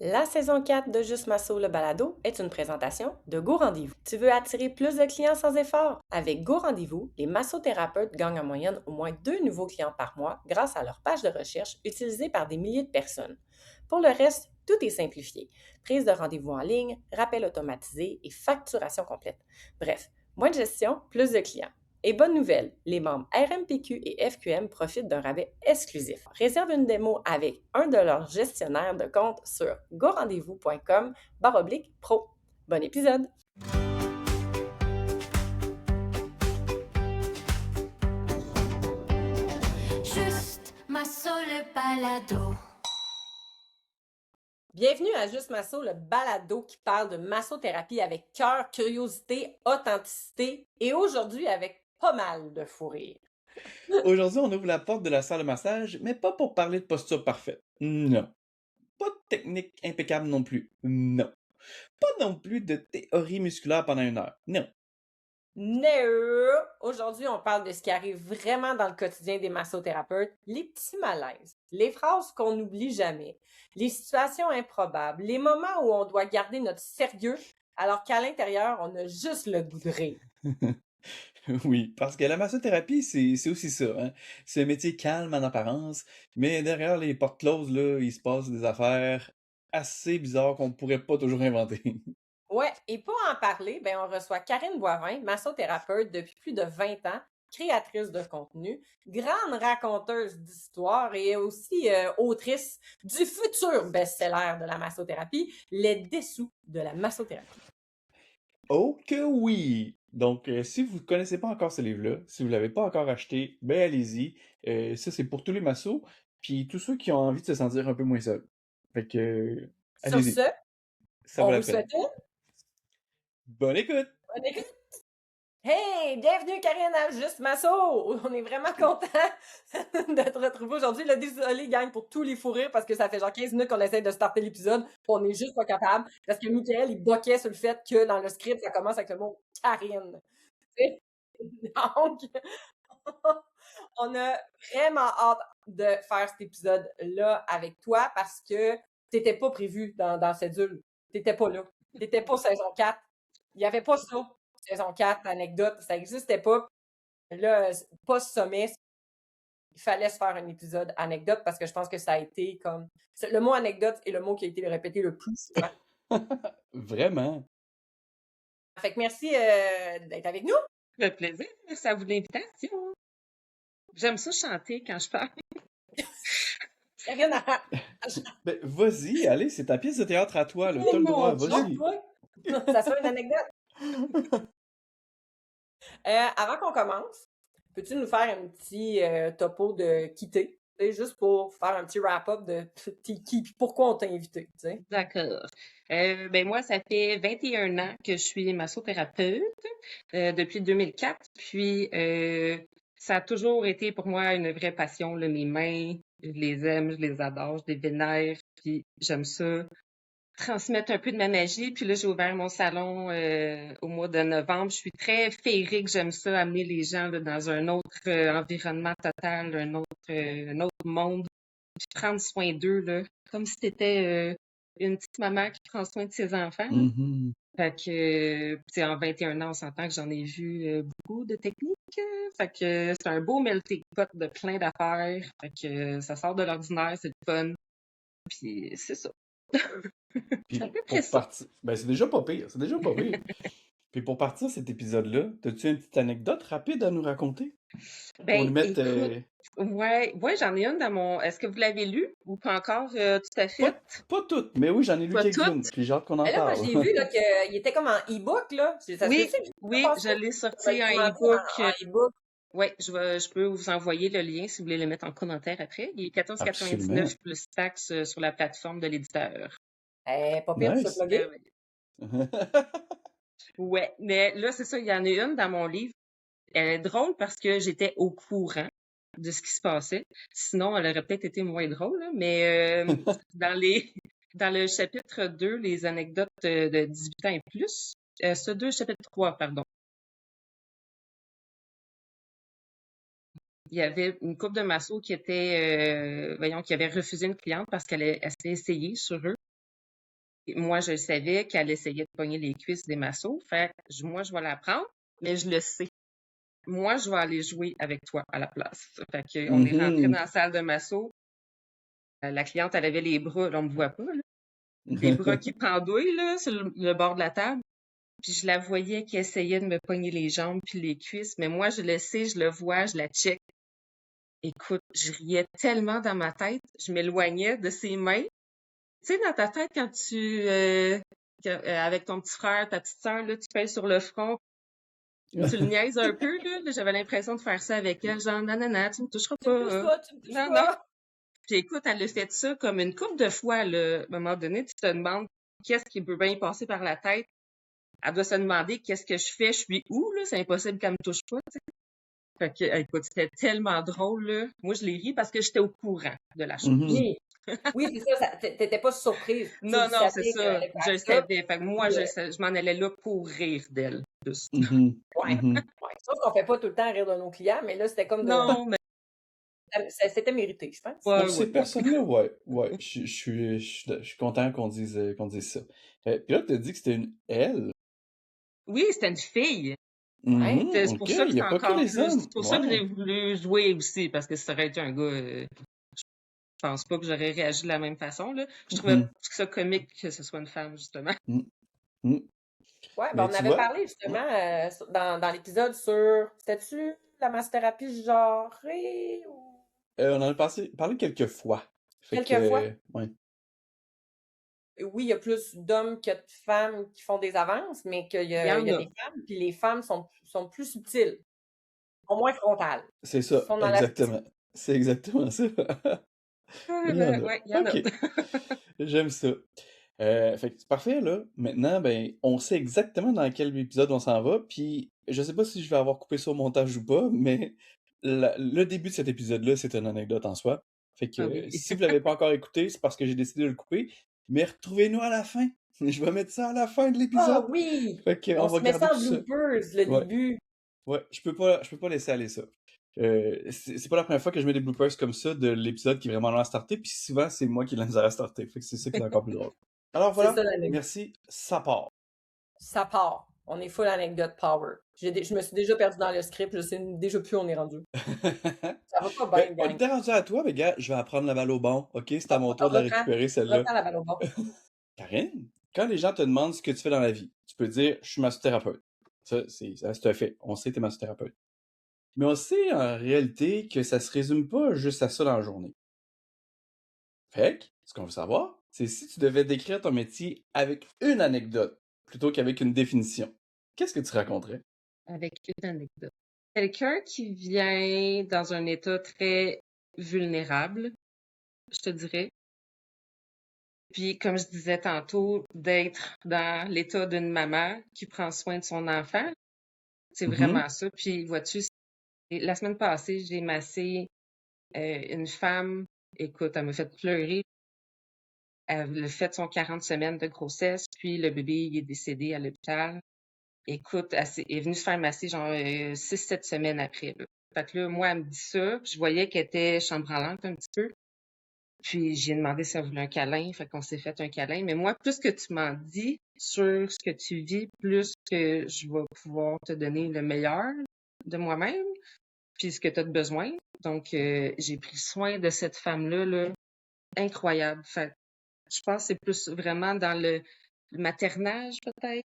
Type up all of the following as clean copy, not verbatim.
La saison 4 de Juste Masso le balado est une présentation de Go Rendez-vous. Tu veux attirer plus de clients sans effort? Avec Go Rendez-vous, les massothérapeutes gagnent en moyenne au moins 2 nouveaux clients par mois grâce à leur page de recherche utilisée par des milliers de personnes. Pour le reste, tout est simplifié. Prise de rendez-vous en ligne, rappel automatisé et facturation complète. Bref, moins de gestion, plus de clients. Et bonne nouvelle, les membres RMPQ et FQM profitent d'un rabais exclusif. Réserve une démo avec un de leurs gestionnaires de compte sur gorendezvous.com/pro. Bon épisode! Juste Masso le balado. Bienvenue à Juste Masso, le balado qui parle de massothérapie avec cœur, curiosité, authenticité et aujourd'hui avec pas mal de fou rire. Aujourd'hui, on ouvre la porte de la salle de massage, mais pas pour parler de posture parfaite. Non. Pas de technique impeccable non plus. Non. Pas non plus de théorie musculaire pendant 1 heure. Non. Aujourd'hui, on parle de ce qui arrive vraiment dans le quotidien des massothérapeutes, les petits malaises, les phrases qu'on n'oublie jamais, les situations improbables, les moments où on doit garder notre sérieux alors qu'à l'intérieur, on a juste le goût de rire. Oui, parce que la massothérapie, c'est aussi ça, hein. C'est un métier calme en apparence, mais derrière les portes closes, là, il se passe des affaires assez bizarres qu'on pourrait pas toujours inventer. Ouais, et pour en parler, ben on reçoit Karine Boivin, massothérapeute depuis plus de 20 ans, créatrice de contenu, grande raconteuse d'histoires et aussi autrice du futur best-seller de la massothérapie, Les Dessous de la massothérapie. Oh que oui! Donc, si vous ne connaissez pas encore ce livre-là, si vous l'avez pas encore acheté, ben allez-y. Ça, c'est pour tous les massos, puis tous ceux qui ont envie de se sentir un peu moins seuls. Fait que, Sur allez-y, ce, ça vaut on la vous peine. souhaite une Bonne écoute! bonne écoute. Hey, bienvenue Karine à Juste Masso! On est vraiment content de te retrouver aujourd'hui. Là, désolé, gang, pour tous les fous rires parce que ça fait genre 15 minutes qu'on essaie de starter l'épisode. On est juste pas capable parce que Michael, il boquait sur le fait que dans le script, ça commence avec le mot Karine. Donc, on a vraiment hâte de faire cet épisode-là avec toi parce que t'étais pas prévu dans Cédule. T'étais pas là. T'étais pas saison 4. Il y avait pas ça. Saison 4, anecdote, ça existait pas. Là, pas ce sommet, il fallait se faire un épisode anecdote parce que je pense que ça a été comme. Le mot anecdote est le mot qui a été répété le plus souvent. Vraiment? Fait que merci d'être avec nous. Ça fait plaisir, merci à vous de l'invitation. J'aime ça chanter quand je parle. Karine, Ben, vas-y, allez, c'est ta pièce de théâtre à toi, là. T'as le droit, vas-y. ça sera une anecdote. Avant qu'on commence, peux-tu nous faire un petit topo de qui t'es? Juste pour faire un petit wrap-up de t'es qui puis pourquoi on t'a invité, tu sais. D'accord. Ben moi, ça fait 21 ans que je suis massothérapeute depuis 2004. Puis, ça a toujours été pour moi une vraie passion, là, mes mains. Je les aime, je les adore, je les vénère. Puis, j'aime ça transmettre un peu de ma magie. Puis là, j'ai ouvert mon salon au mois de novembre. Je suis très féerique, j'aime ça, amener les gens là, dans un autre environnement total, un autre monde. Puis prendre soin d'eux, là, comme si t'étais une petite maman qui prend soin de ses enfants. Là. Mhm. Fait que, tu sais, en 21 ans, on s'entend que j'en ai vu beaucoup de techniques. Fait que c'est un beau melting pot de plein d'affaires. Fait que ça sort de l'ordinaire, c'est le fun. Puis c'est ça. Puis C'est à peu près pour ça. partir... Ben, c'est déjà pas pire, c'est déjà pas pire. Puis pour partir cet épisode-là, t'as-tu une petite anecdote rapide à nous raconter? Pour Ben, nous mettre... écoute, ouais, j'en ai une dans mon. Est-ce que vous l'avez lu ou pas encore tout à fait? pas toutes, mais oui, j'en ai lu Pas quelques-unes, toutes? puis j'ai hâte qu'on en Mais là, moi, parle. j'ai vu là, qu'il était comme en e-book, là. Ça se Oui, peut-tu? oui, je l'ai sorti en Directement dit e-book. en e-book. Ouais, je peux vous envoyer le lien si vous voulez le mettre en commentaire après. Il est Absolument. 14,99 plus taxes sur la plateforme de l'éditeur. Pas pire pour se Nice. plugger. Ouais, mais là, c'est ça, il y en a une dans mon livre. Elle est drôle parce que j'étais au courant de ce qui se passait. Sinon, elle aurait peut-être été moins drôle, là, mais dans le chapitre 2, les anecdotes de 18 ans et plus, chapitre 3, pardon. Il y avait une couple de massos qui était, qui avait refusé une cliente parce qu'elle s'était essayée sur eux. moi, je savais qu'elle essayait de pogner les cuisses des massos. Fait que moi, je vais la prendre, mais je le sais. Moi, je vais aller jouer avec toi à la place. Fait que on est rentré dans la salle de masso. La cliente, elle avait les bras, là, on me voit pas, là, les bras qui pendouillent là, sur le bord de la table. Puis je la voyais qui essayait de me pogner les jambes puis les cuisses. Mais moi, je le sais, je le vois, je la check. Écoute, je riais tellement dans ma tête, je m'éloignais de ses mains. Tu sais, dans ta tête, quand avec ton petit frère, ta petite sœur, là, tu pèses sur le front, tu le niaises un peu, là. J'avais l'impression de faire ça avec elle, genre, non, non, non, tu me toucheras Tu me touches pas. pas, tu me touches Non, non. pas. Puis écoute, elle a fait ça comme une couple de fois, là. À un moment donné, tu te demandes qu'est-ce qui peut bien passer par la tête. Elle doit se demander qu'est-ce que je fais, je suis où, là. C'est impossible qu'elle me touche pas, tu sais. Fait que, écoute, c'était tellement drôle, là. Moi, je l'ai ri parce que j'étais au courant de la chose. Oui. Oui, c'est ça, t'étais pas surprise. Tu Non, le non, c'est savais qu'elle ça. allait Je faire le ça. savais. Fait que moi, Puis, je m'en allais là pour rire d'elle. Juste. ouais. Sauf qu'on fait pas tout le temps rire de nos clients, mais là, c'était comme de. Non, mais C'était mérité, je pense. Pour ouais, ces ouais. personnes-là, ouais. Je suis content qu'on dise ça. Puis là, tu as dit que c'était une elle. Oui, c'était une fille. Ouais. C'est Ok, pour ça que il n'y c'est a pas que encore les plus. hommes. C'est pour ça que j'ai Ouais. voulu jouer aussi, parce que si ça aurait été un gars, je pense pas que j'aurais réagi de la même façon, là. Je trouvais ça comique que ce soit une femme, justement. Ouais, ben Mais on tu avait vois, parlé justement dans l'épisode sur. C'était-tu la massothérapie genrée ou. on en a parlé quelques fois. Fait Quelques fois? que, ouais. Oui, il y a plus d'hommes que de femmes qui font des avances, mais qu'il Il y y a en a. des femmes, puis les femmes sont plus subtiles, sont moins frontales, C'est ça, sont dans la exactement. C'est exactement ça. Il y en a. Ouais, il y en a. Ok, j'aime ça. Fait que c'est parfait, là. Maintenant, ben, on sait exactement dans quel épisode on s'en va, puis je sais pas si je vais avoir coupé ça au montage ou pas, mais le début de cet épisode-là, c'est une anecdote en soi. Fait que Ah oui. si vous l'avez pas encore écouté, c'est parce que j'ai décidé de le couper, mais retrouvez-nous à la fin. Je vais mettre ça à la fin de Ah l'épisode. oui! Fait que on On va se met garder ça en tout ça. bloopers, le Ouais. début. Ouais, je peux pas laisser aller ça. C'est pas la première fois que je mets des bloopers comme ça de l'épisode qui est vraiment long à starter, puis souvent c'est moi qui l'ai misère à starter. Fait que c'est ça qui est encore plus drôle. Alors C'est voilà, ça l'anecdote. merci, ça part. Ça part. On est full anecdote power. Je me suis déjà perdu dans le script, je sais déjà plus où on est rendu. Ça va pas bien, On gang. était rendu à toi, mais gars, je vais apprendre la balle au bon, ok? C'est à mon tour de la Reprends récupérer, celle-là. la balle au bon. Karine, quand les gens te demandent ce que tu fais dans la vie, tu peux dire « je suis massothérapeute ». Ça, c'est un fait. On sait que t'es massothérapeute. Mais on sait en réalité que ça se résume pas juste à ça dans la journée. Fait que, ce qu'on veut savoir, c'est si tu devais décrire ton métier avec une anecdote plutôt qu'avec une définition, qu'est-ce que tu raconterais? Avec une anecdote. Quelqu'un qui vient dans un état très vulnérable, je te dirais. Puis, comme je disais tantôt, d'être dans l'état d'une maman qui prend soin de son enfant. C'est vraiment ça. Puis, vois-tu, la semaine passée, j'ai massé une femme. Écoute, elle m'a fait pleurer. Elle a fait son 40 semaines de grossesse, puis le bébé il est décédé à l'hôpital. Écoute, elle est venue se faire masser genre 6-7 semaines après. Là. Fait que là, moi, elle me dit ça, puis je voyais qu'elle était chambranlante un petit peu. Puis j'ai demandé si elle voulait un câlin, fait qu'on s'est fait un câlin. Mais moi, plus que tu m'en dis sur ce que tu vis, plus que je vais pouvoir te donner le meilleur de moi-même, puis ce que tu as de besoin. Donc, j'ai pris soin de cette femme-là, là, incroyable. Fait je pense que c'est plus vraiment dans le maternage, peut-être.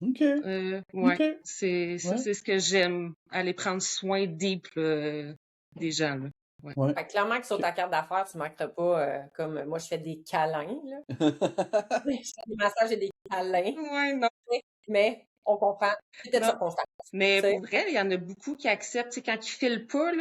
OK. Ouais, OK. c'est ça, Ouais. c'est ce que j'aime, aller prendre soin deep des gens, là. Ouais. Ouais. Fait que clairement que sur ta carte d'affaires, tu manquerais pas comme moi je fais des câlins, là. Je fais des massages et des câlins. Ouais, non. Mais on comprend. C'était de Non. circonstance. Mais Tu sais. pour vrai, il y en a beaucoup qui acceptent, tu sais, quand ils filent pas, là,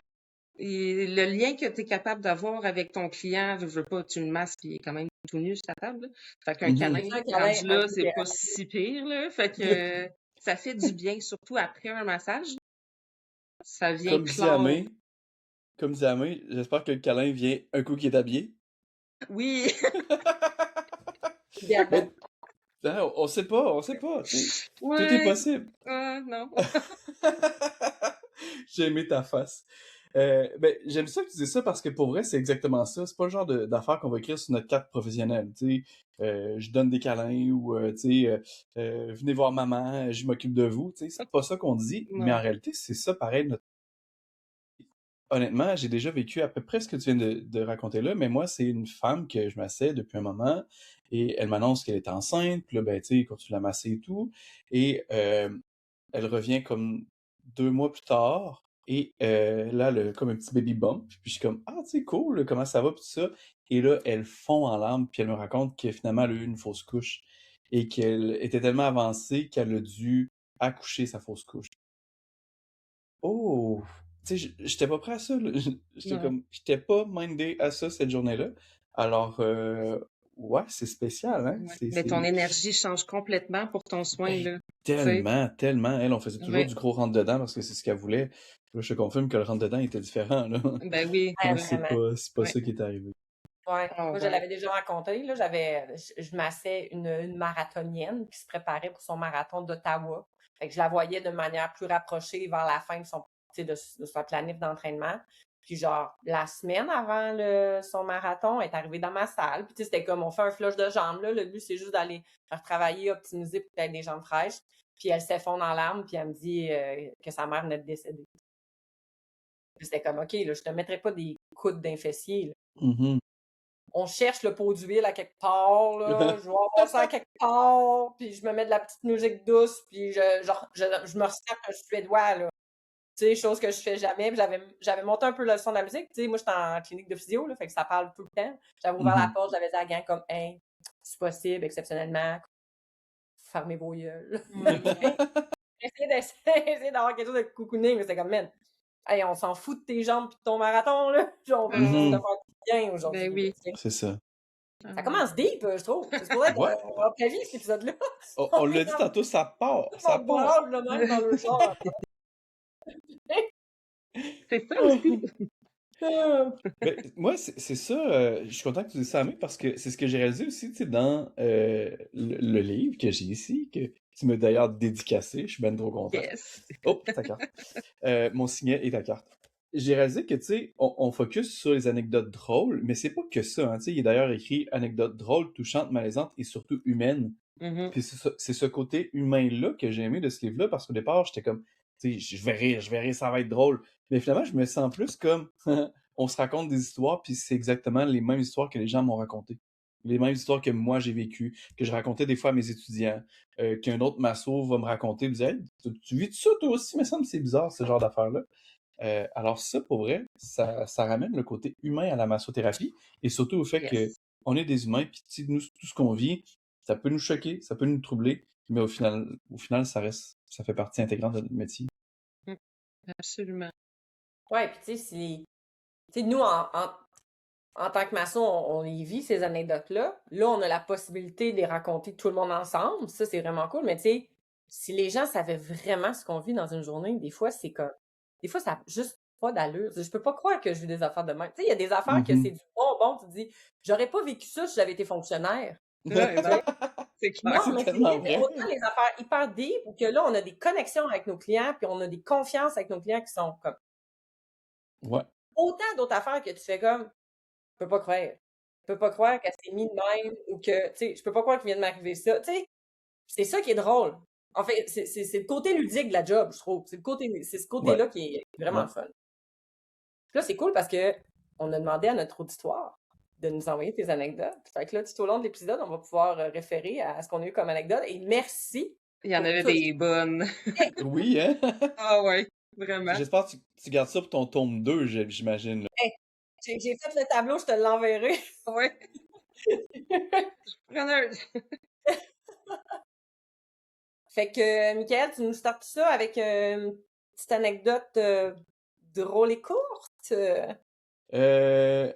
et le lien que tu es capable d'avoir avec ton client, je veux pas, tu le masses, puis il est quand même tout nu sur ta table, là. Fait qu'un câlin, Un câlin, rendu là, un c'est pas thérapie. si pire, là. Fait que ça fait du bien, surtout après un massage. Ça vient Comme dit Amé, j'espère que le câlin vient un coup qui est habillé. Oui. Idéalement. Hein, on sait pas, tu sais. Ouais. Tout est possible. Non. J'ai aimé ta face. Ben, j'aime ça que tu dis ça parce que pour vrai, c'est exactement ça. C'est pas le genre d'affaires qu'on va écrire sur notre carte professionnelle. Tu sais, je donne des câlins ou tu sais, venez voir maman, je m'occupe de vous. Tu sais, c'est pas ça qu'on dit, mais en Non. réalité, c'est ça pareil. Honnêtement, j'ai déjà vécu à peu près ce que tu viens de raconter là, mais moi, c'est une femme que je massais depuis un moment et elle m'annonce qu'elle est enceinte, puis là, ben, tu sais, il continue de la masser et tout. Et elle revient comme 2 mois plus tard et là, comme un petit baby bump. Puis je suis comme, ah, tu sais, cool, comment ça va, puis tout ça. Et là, elle fond en larmes, puis elle me raconte que finalement, elle a eu une fausse couche et qu'elle était tellement avancée qu'elle a dû accoucher sa fausse couche. Oh! Tu sais, j'étais pas prêt à ça, là. Non. J'étais pas mindé à ça cette journée-là. Alors, ouais, c'est spécial, hein? Ouais. Mais ton énergie change complètement pour ton soin, Hey, là. Tu sais. tellement, tellement. Elle, on faisait toujours Ouais. du gros rentre-dedans parce que c'est ce qu'elle voulait. Là, je te confirme que le rentre-dedans était différent, là. Ben oui. Ouais, Non, c'est vraiment. pas Ouais. ça qui est arrivé. Ouais. Oh, Moi, je wow. l'avais déjà raconté, là. Je massais une marathonienne qui se préparait pour son marathon d'Ottawa. Fait que je la voyais de manière plus rapprochée vers la fin de de sa planif d'entraînement. Puis genre, la semaine avant son marathon, elle est arrivée dans ma salle. Puis tu sais, c'était comme, on fait un flush de jambes, là. Le but, c'est juste d'aller faire travailler, optimiser pour qu'elle ait des jambes fraîches. Puis elle s'effondre en larmes, puis elle me dit que sa mère venait de décéder. Puis c'était comme, OK, là, je te mettrai pas des coudes d'un fessier, là. Mhm. On cherche le pot d'huile à quelque part, là, je vais avoir ça à quelque part, puis je me mets de la petite musique douce, puis je me ressens un Suédois, là. Tu sais, chose que je fais jamais. Puis j'avais monté un peu le son de la musique. Tu sais, moi, j'étais en clinique de physio, là, fait que ça parle tout le temps. J'avais ouvert la Mhm. porte, j'avais dit à la gang comme, hey, c'est possible, exceptionnellement, fermez vos yeux. Essayez d'avoir quelque chose de coucouné, mais c'est comme, man, hey, on s'en fout de tes jambes pis de ton marathon, là. Genre, on veut juste te Mhm. faire du bien aujourd'hui. Ben oui. Tu sais. C'est ça. Ça commence deep, je trouve. C'est supposé être Ouais. un vie, cet épisode-là. On l'a dit tantôt, ça part. Tout le Ça monde part. braille le même dans le char. C'est ça aussi. Ben, moi, c'est ça. Je suis content que tu dises ça à moi parce que c'est ce que j'ai réalisé aussi, tu sais, dans le livre que j'ai ici, que tu m'as d'ailleurs dédicacé. Je suis bien trop content. Yes. Oh, ta carte. Mon signet et ta carte. J'ai réalisé que, tu sais, on focus sur les anecdotes drôles, mais c'est pas que ça, hein. Tu sais, il est d'ailleurs écrit anecdotes drôles, touchantes, malaisantes et surtout humaines. Mhm. Puis c'est ce côté humain-là que j'ai aimé de ce livre-là parce qu'au départ, j'étais comme, tu sais, je vais rire, ça va être drôle. Mais finalement, je me sens plus comme, on se raconte des histoires, puis c'est exactement les mêmes histoires que les gens m'ont racontées. Les mêmes histoires que moi j'ai vécues, que je racontais des fois à mes étudiants, qu'un autre masso va me raconter, me dire, hey, tu vis ça toi aussi, il me semble que c'est bizarre ce genre d'affaires-là. Alors ça, pour vrai, ça ramène le côté humain à la massothérapie et surtout au fait que Yes. on est des humains, puis tu sais, nous, tout ce qu'on vit, ça peut nous choquer, ça peut nous troubler, mais au final, ça fait partie intégrante de notre métier. Absolument. Ouais, puis tu sais, nous, en tant que maçon, on les vit, ces anecdotes-là. Là, on a la possibilité de les raconter tout le monde ensemble. Ça, c'est vraiment cool. Mais tu sais, si les gens savaient vraiment ce qu'on vit dans une journée, des fois, ça n'a juste pas d'allure. Je peux pas croire que je vis des affaires de même. Tu sais, il y a des affaires que c'est du bonbon. Tu te dis, j'aurais pas vécu ça si j'avais été fonctionnaire. Ouais, non, c'est clair. Non, C'est mais c'est tellement vrai, mais vrai. autant les affaires hyper deep, ou que là, on a des connexions avec nos clients, puis on a des confiances avec nos clients qui sont comme Ouais. autant d'autres affaires que tu fais comme, je peux pas croire. Je peux pas croire qu'elle s'est mise de même ou que, tu sais, je peux pas croire qu'il vient de m'arriver ça. Tu sais, c'est ça qui est drôle. En fait, c'est le côté ludique de la job, je trouve. C'est ce Ouais. côté-là qui est vraiment Ouais. le fun. Puis là, c'est cool parce que on a demandé à notre auditoire de nous envoyer tes anecdotes. Fait que là, tout au long de l'épisode, on va pouvoir référer à ce qu'on a eu comme anecdote. Et merci Il y en pour avait tout. des bonnes. Oui, hein? Ah ouais, vraiment. J'espère que tu gardes ça pour ton tome 2, j'imagine. Là. J'ai fait le tableau, je te l'enverrai. Ouais. Preneuse. Fait que, Mickaël, tu nous startes ça avec une petite anecdote drôle et courte?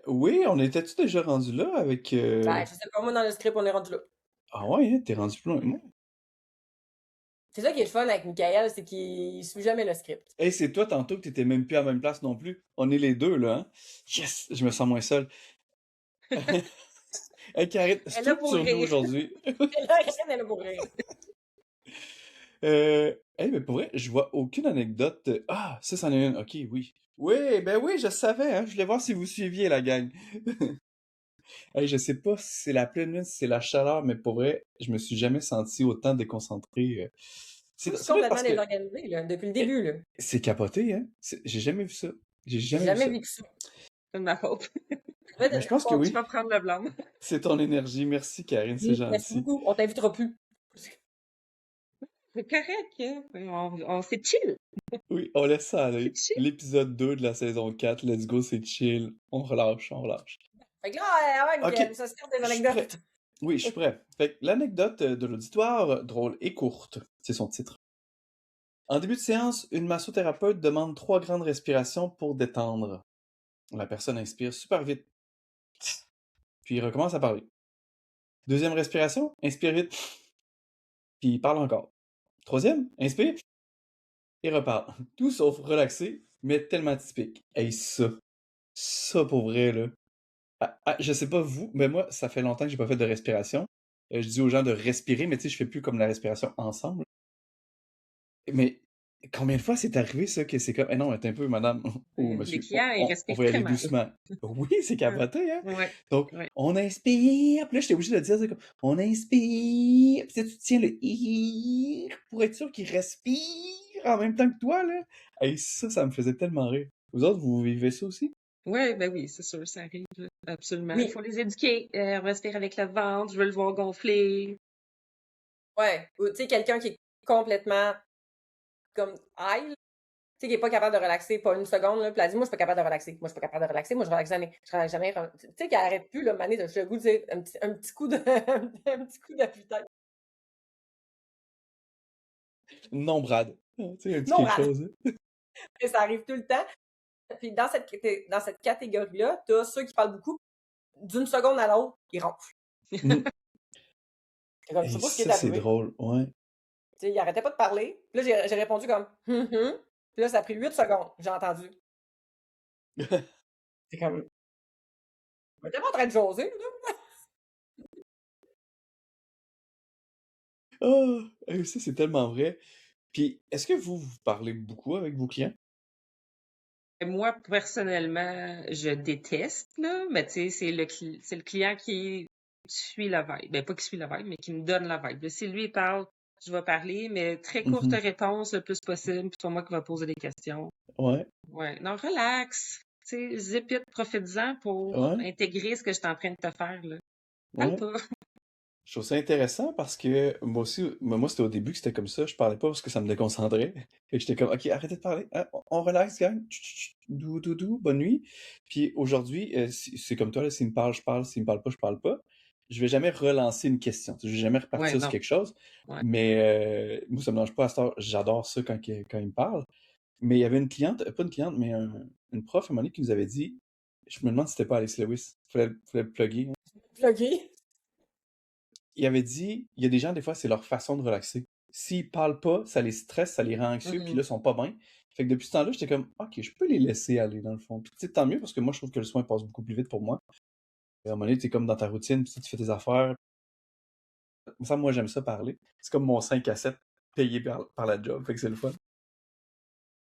Oui, on était-tu déjà rendu là avec... Ben, je sais pas, moi, dans le script, on est rendu là. Ah ouais, hein? T'es rendu plus loin que moi. C'est ça qui est le fun avec Mickaël, c'est qu'il suit jamais le script. Hey, c'est toi tantôt que t'étais même plus à la même place non plus. On est les deux, là, hein? Yes! Je me sens moins seul. Hey, Karine, Elle a pour structure-nous rire. aujourd'hui. Et là, Karine, elle est pour rire. Mais pour vrai, je vois aucune anecdote. Ah, ça, c'en est une. Ok, oui. Oui, ben oui, je savais, hein. Je voulais voir si vous suiviez la gang. Je sais pas si c'est la pleine lune, si c'est la chaleur, mais pour vrai, je me suis jamais senti autant déconcentré. Moi, je suis C'est vrai complètement parce que désorganisée, là, depuis le euh, début, là. c'est capoté, hein. J'ai jamais vu ça. J'ai J'ai jamais vu jamais ça. vécu ça. C'est de ma faute. Ouais, Mais de je ta pense que faute. Je oui. vais prendre le blâme. C'est ton énergie. Merci, Karine, c'est Merci gentil. beaucoup. On t'invitera plus. C'est correct, hein? C'est chill. Oui, on laisse ça C'est aller. chill. L'épisode 2 de la saison 4, let's go, c'est chill. On relâche, on relâche. Fait que là, ouais, Ok, Mickaël, ça se tire des je suis prêt. anecdotes. Oui, je suis prêt. Fait que l'anecdote de l'auditoire, drôle et courte, c'est son titre. En début de séance, une massothérapeute demande 3 grandes respirations pour détendre. La personne inspire super vite, puis recommence à parler. Deuxième respiration, inspire vite, puis parle encore. Troisième, inspire et reparle. Tout sauf relaxé, mais tellement typique. Hey, ça pour vrai, là. Je sais pas vous, mais moi, ça fait longtemps que j'ai pas fait de respiration. Je dis aux gens de respirer, mais tu sais, je fais plus comme la respiration ensemble. Mais combien de fois c'est arrivé ça que c'est comme, eh non, attends un peu, madame ou Les monsieur, clients, ils on respirent va y très aller mal. doucement. Oui, c'est capoté, hein? Ouais, Donc, ouais. on inspire, puis là, j'étais obligé de dire, c'est comme, on inspire, puis tu tiens le ir pour être sûr qu'il respire en même temps que toi, là. Et ça me faisait tellement rire. Vous autres, vous vivez ça aussi? Ouais, ben oui, c'est sûr, ça arrive, là. Absolument. Il Oui. faut les éduquer. On respire avec le ventre, je veux le voir gonfler. Ouais. Ou, tu sais, quelqu'un qui est complètement comme high, là. Tu sais, qui est pas capable de relaxer, pas une seconde, là. Puis elle dit, moi, je suis pas capable de relaxer. Moi, je suis pas capable de relaxer. Moi, je relaxe jamais. Je relaxe jamais. Tu sais, qu'elle arrête plus, là. Mané, j'ai le goût de dire un petit coup de, un petit coup d'appui-tête. Non, Brad. Tu sais, un petit Non, quelque Brad. chose, hein. Et ça arrive tout le temps. Puis dans cette catégorie-là, t'as ceux qui parlent beaucoup. D'une seconde à l'autre, ils ronflent. Mhm. C'est comme, je Et sais pas ce qui est ça, c'est arrivé. drôle, ouais. Tu sais, il arrêtait pas de parler. Puis là, j'ai répondu comme, Puis là, ça a pris 8 secondes. J'ai entendu. C'est comme, on était pas en train de jaser, là. Ah! Ça, c'est tellement vrai. Puis, est-ce que vous parlez beaucoup avec vos clients? Moi, personnellement, je déteste, là, mais tu sais, c'est le client qui suit la vibe. Ben, pas qui suit la vibe, mais qui me donne la vibe. Là, si lui, il parle, je vais parler, mais très courte Mhm. réponse le plus possible, puis c'est pas moi qui va poser des questions. Ouais, Ouais. Non, relax. Tu sais, zip it, profite-en pour ouais, intégrer ce que je suis en train de te faire, là. Parle ouais. pas. Je trouve ça intéressant parce que moi aussi, moi c'était au début que c'était comme ça, je parlais pas parce que ça me déconcentrait. Et j'étais comme, ok, arrêtez de parler, hein, on relaxe, gang, Tchut, tchut, tchut. Doux, doux, doux, bonne nuit. Puis aujourd'hui, c'est comme toi, là, s'il me parle, je parle, s'il me parle pas, je parle pas. Je vais jamais relancer une question, je vais jamais Ouais, repartir sur non. quelque chose. Ouais. Mais moi, ça me dérange pas à cette heure, j'adore ça quand il me parle. Mais il y avait une cliente, pas une cliente, mais une prof à un moment donné qui nous avait dit, je me demande si c'était pas Alice Lewis, fallait le plugger, hein. Plugué. Il avait dit, il y a des gens, des fois, c'est leur façon de relaxer. S'ils parlent pas, ça les stresse, ça les rend anxieux, puis là, ils sont pas bien. Fait que depuis ce temps-là, j'étais comme, ok, je peux les laisser aller, dans le fond. Puis tu sais, tant mieux, parce que moi, je trouve que le soin passe beaucoup plus vite pour moi. Et à un moment donné, t'es comme dans ta routine, puis tu fais tes affaires. Ça, moi, j'aime ça parler. C'est comme mon 5 à 7 payé par la job, fait que c'est le fun.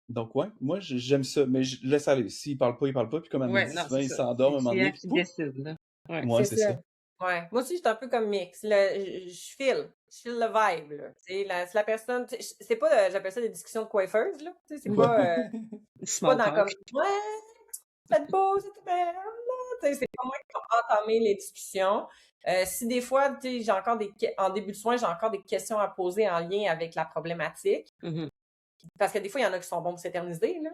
Donc, ouais, moi, j'aime ça, mais je laisse aller. S'il parle pas, il parle pas, puis comme elle nous Ouais, dit, non, souvent, c'est il ça. C'est s'endorme le à un moment client donné, qui pouf! décide, là. Ouais. Ouais, C'est c'est ça. ça. Ouais. Moi aussi, je suis un peu comme mix. Je file. Je file le vibe, là. Tu sais, si la personne, tu sais, c'est pas, j'appelle ça des discussions de coiffeuse, là. Tu sais, c'est pas, je suis pas Small dans comme, talk. ouais, faites pause, c'est tout bien, tu sais, c'est pas moi qui va entamer les discussions. Si des fois, tu sais, en début de soin, j'ai encore des questions à poser en lien avec la problématique. Mhm. Parce que des fois, il y en a qui sont bons pour s'éterniser, là.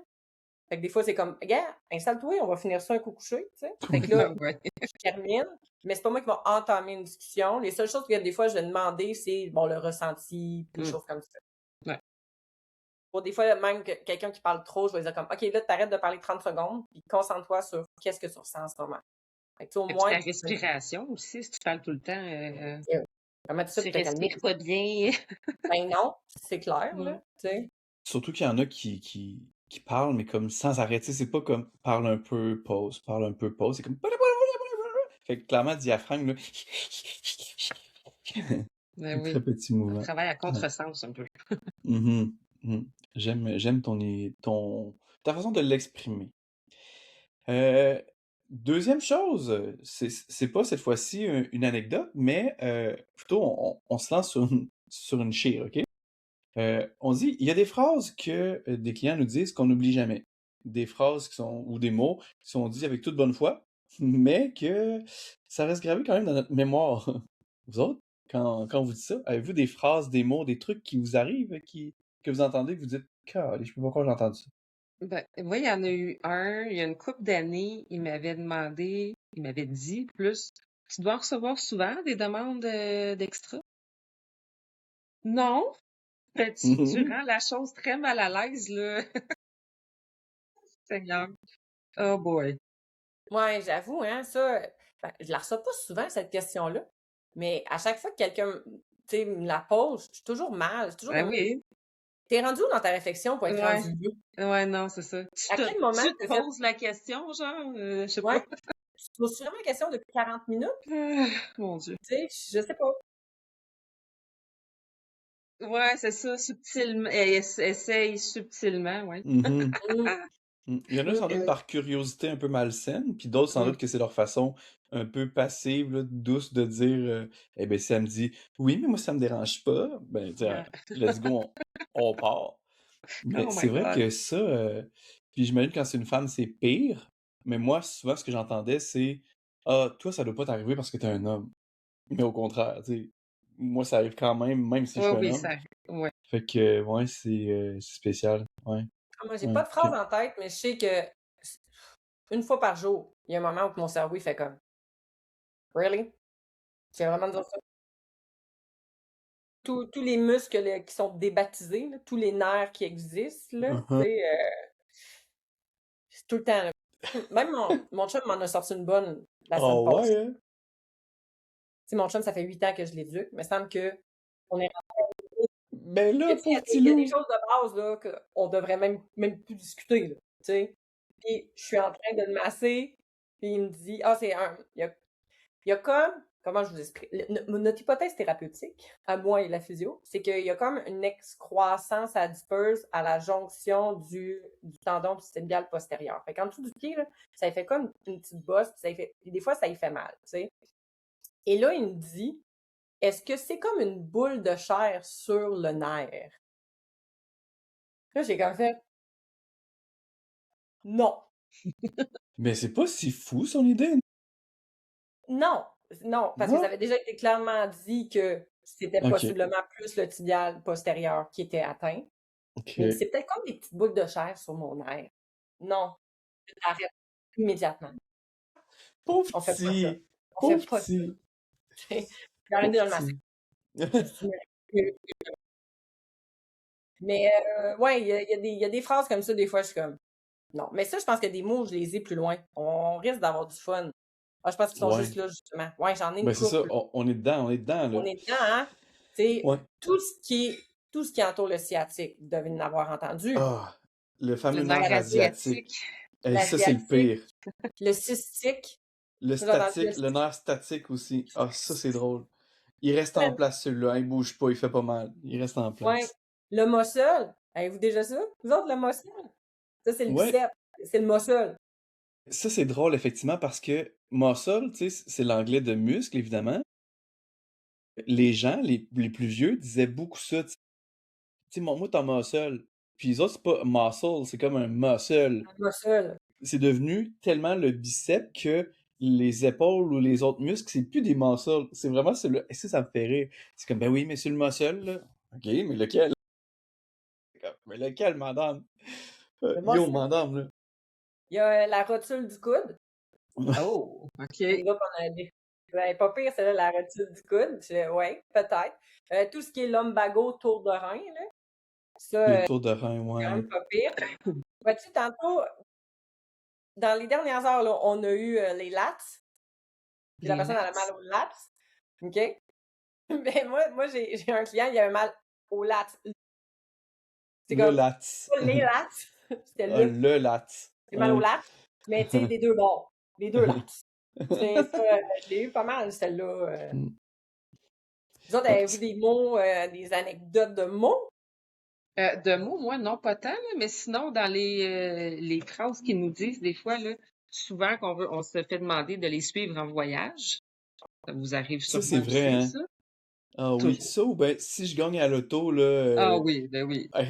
Fait que des fois, c'est comme, regarde, installe-toi, on va finir ça un coup couché, tu sais. Fait que là, Ouais. je termine, mais c'est pas moi qui va entamer une discussion. Les seules choses que des fois je vais demander, c'est bon, le ressenti, des Mm. choses comme ça. Ouais. Pour des fois, même que quelqu'un qui parle trop, je vais dire comme OK, là, t'arrêtes de parler 30 secondes, puis concentre-toi sur qu'est-ce que tu ressens en ce moment. Fait que, tu sais, au Et puis moins, ta respiration aussi, si tu parles tout le temps, comment tu fais tu pour te calmer? respires pas bien. Ben non, c'est clair, Mm. là, tu sais. Surtout qu'il y en a qui parlent, mais comme sans arrêt. Tu sais, c'est pas comme parle un peu, pause, parle un peu, pause. C'est comme. Fait que clairement, diaphragme, là. Ben Très oui, petit on mouvement. travaille à Ouais. contresens un peu. Mhm, mhm. J'aime ta façon de l'exprimer. Euh, Deuxième chose, c'est pas cette fois-ci une anecdote, mais plutôt on se lance sur une chire, OK? On dit, il y a des phrases que des clients nous disent qu'on n'oublie jamais. Des phrases ou des mots qui sont dits avec toute bonne foi, mais que ça reste gravé quand même dans notre mémoire. Vous autres, quand vous dites ça, avez-vous des phrases, des mots, des trucs qui vous arrivent, que vous entendez, que vous dites, calé, je sais pas pourquoi j'ai entendu ça. Ben, moi, il y en a eu un, il y a une couple d'années, il m'avait dit plus, tu dois recevoir souvent des demandes d'extra. Non, ben, tu rends la chose très mal à l'aise, là. Seigneur. Oh boy. Ouais, j'avoue, hein, ça, ben, je la reçois pas souvent, cette question-là, mais à chaque fois que quelqu'un, tu sais, me la pose, je suis toujours mal, je suis toujours Ben comme, oui. t'es rendu où dans ta réflexion pour être Ouais. rendu là? Ouais, non, c'est ça. À quel moment Tu te t'as fait, poses la question, genre, je sais ouais, pas. tu te poses sûrement la question depuis 40 minutes, Ah, mon Dieu. tu sais, je sais pas. Ouais, c'est ça, subtilement. Essaye subtilement, ouais. Mhm. Hum, Il y en a sans doute hum, par curiosité un peu malsaine, puis d'autres sans hum. doute que c'est leur façon un peu passive, là, douce de dire eh ben si elle me dit oui, mais moi ça me dérange pas, ben tiens, Ah. let's go, on part. Mais Oh my c'est vrai God. que ça, puis j'imagine quand c'est une femme, c'est pire, mais moi, souvent, ce que j'entendais, c'est ah, toi, ça doit pas t'arriver parce que t'es un homme. Mais au contraire, tu sais, moi, ça arrive quand même, même si je Ouais, suis un oui, homme. ça. Ouais. Fait que, ouais, c'est spécial. Ouais, Ah, moi, j'ai ouais, pas de phrase en tête, mais je sais que une fois par jour, il y a un moment où mon cerveau, il fait comme, really? Tu viens vraiment de dire ça? Tous les muscles qui sont débaptisés, là, tous les nerfs qui existent, là, tu Uh-huh. sais, c'est tout le temps, là. Même mon chum m'en a sorti une bonne la semaine Ah passée. ouais, hein? Tu sais, mon chum, ça fait 8 ans que je l'éduque, mais il me semble que on est Ben que, là, tu sais, pauvre petit il y a des loup! choses de base, là, qu'on devrait même plus discuter, là, tu sais. Puis je suis en train de le masser, puis il me dit, ah, il y a comme, comment je vous explique? Notre hypothèse thérapeutique, à moi et la physio, c'est qu'il y a comme une excroissance adipeuse à la jonction du tendon du tibial postérieur. Fait qu'en dessous du pied, là, ça lui fait comme une petite bosse, puis des fois, ça y fait mal, tu sais. Et là, il me dit, est-ce que c'est comme une boule de chair sur le nerf? Là, j'ai comme fait, non. Mais c'est pas si fou son idée, Non, non, parce que ça non? avait déjà été clairement dit que c'était Ok, possiblement plus le tibial postérieur qui était atteint. Mais ok. c'est peut-être comme des petites boules de chair sur mon nerf. Non, arrête immédiatement. Pauvre On fait pas ça. petit! On fait Pauvre pas ça. petit! J'ai arrêté Pauvre de le masser. petit! J'ai dit, tu mérites mieux. Mais ouais, il y a des phrases comme ça, des fois, je suis comme non. Mais ça, je pense que des mots, je les ai plus loin. On risque d'avoir du fun. Ah, je pense qu'ils sont juste Ouais. là, justement. Ouais, j'en ai une Ben c'est ça, couple. on est dedans, là. On est dedans, hein? Tu sais, Ouais. tout ce qui entoure le sciatique, vous devez en avoir entendu. Ah, le Le fameux nerf nerf asiatique. asiatique. Et ça, c'est le L'asiatique, pire. le cystique. Le Moi, j'ai entendu le statique, le nerf statique aussi. Ah, ça, c'est drôle. Il reste en système. place, celui-là. Il bouge pas, il fait pas mal. Il reste en Ouais. place. Le muscle. Avez-vous déjà ça? Vous autres, le muscle? Ça, c'est le Ouais, biceps. C'est le muscle. ça, c'est drôle, effectivement, parce que muscle, tu sais, c'est l'anglais de muscle, évidemment. Les gens, les plus vieux, disaient beaucoup ça. Tu sais, moi, ton muscle. Puis les autres, c'est pas muscle, c'est comme un muscle. Le muscle. C'est devenu tellement le biceps que les épaules ou les autres muscles, c'est plus des muscles. C'est vraiment celui-là. Et ça me fait rire. C'est comme, ben oui, mais c'est le muscle, là. OK, mais lequel? Mais lequel, madame? Le Yo, muscle. madame, là. Il y a la rotule du coude. Oh, OK. Les gars, on a des. Ben, pas pire, c'est là, la rotule du coude. Ouais, peut-être. Tout ce qui est lumbago, tour de rein, là. Ça, Le tour de rein, c'est quand ouais. même pas pire. Vois-tu, tantôt, dans les dernières heures, là, on a eu les lats. Puis la Les personne elle a lats. mal aux lats. OK? Mais moi j'ai un client, il a mal aux lats. C'est Le comme lat. pas les lats, c'était Ah, le. le lat. J'ai mal aux Ouais. lats, mais tu sais, des deux bords. Les deux lats. C'est ça, je l'ai eu pas mal, celle-là. Vous autres, avez-vous des mots, des anecdotes de mots? De mots, moi, non, pas tant, là, mais sinon, dans les phrases qu'ils nous disent, des fois, là, souvent on se fait demander de les suivre en voyage. Ça vous arrive Ça, c'est sûrement vrai, aussi, hein? ça? Ah oui, Toujours. ça ou ben, si je gagne à l'auto, là, Ah oui, ben oui. hey,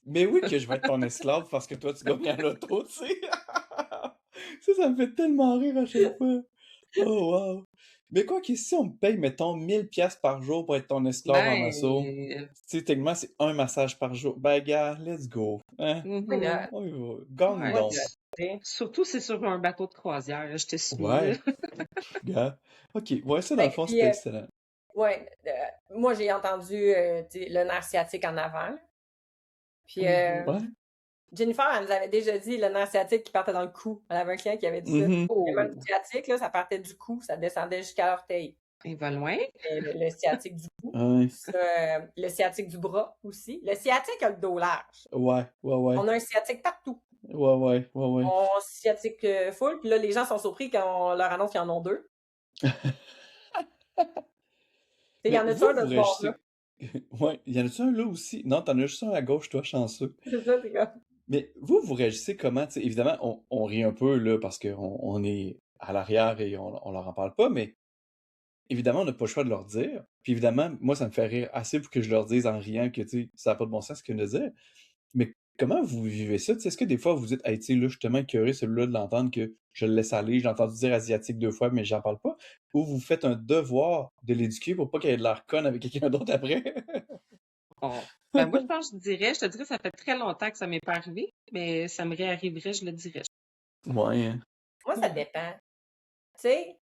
mais oui que je vais être ton esclave parce que toi, tu gagnes à l'auto, tu sais. Ça me fait tellement rire à chaque fois. Oh, wow. Mais quoi que si on me paye, mettons, 1000$ par jour pour être ton esclave en masso, Ben, tu sais, techniquement, c'est un massage par jour. Ben, gars, let's go. Hein? Why mhm. not? On y va. Gagne Ouais. Why donc. not? Tu sais? Surtout, c'est sur un bateau de croisière, je te suis, là. Ouais, gars. Ok, ouais, ça, dans Ben, le fond, puis, c'était excellent. ouais, moi, j'ai entendu tu sais, le nerf sciatique en avant. Là. Puis, Mhm. Ouais. Jennifer, elle nous avait déjà dit le nerf sciatique qui partait dans le cou. Elle avait un client qui avait dit ça. Mhm. Oh, Le sciatique, là, ça partait du cou, ça descendait jusqu'à l'orteil. il va loin. Le sciatique du cou. Ouais. Ça, le sciatique du bras aussi. Le sciatique a le dos large. Ouais. On a un sciatique partout. Ouais. On sciatique full. Puis là, les gens sont surpris quand on leur annonce qu'ils en ont deux. Il y en a vous, un de ce bord-là. Ouais, y en a-tu un là aussi? Non, t'en as juste un à gauche, toi, chanceux. C'est ça, c'est comme. Mais vous réagissez comment? Tu sais, évidemment, on rit un peu, là, parce qu'on est à l'arrière et on leur en parle pas, mais évidemment, on n'a pas le choix de leur dire. Puis évidemment, moi, ça me fait rire assez pour que je leur dise en riant que, tu sais, ça n'a pas de bon sens ce qu'ils viennent de dire. Mais comment vous vivez ça? Tu sais, est-ce que des fois, vous dites, hey, tu sais, là, je suis tellement curieux, celui-là, de l'entendre que je le laisse aller. J'ai entendu dire asiatique 2 fois, mais j'en parle pas. Ou vous faites un devoir de l'éduquer pour pas qu'elle ait de l'air conne avec quelqu'un d'autre après? Oh. Ben, moi, je te dirais, ça fait très longtemps que ça m'est pas arrivé, mais ça me réarriverait, je le dirais. Ouais, hein. Moi, ça dépend. Tu sais,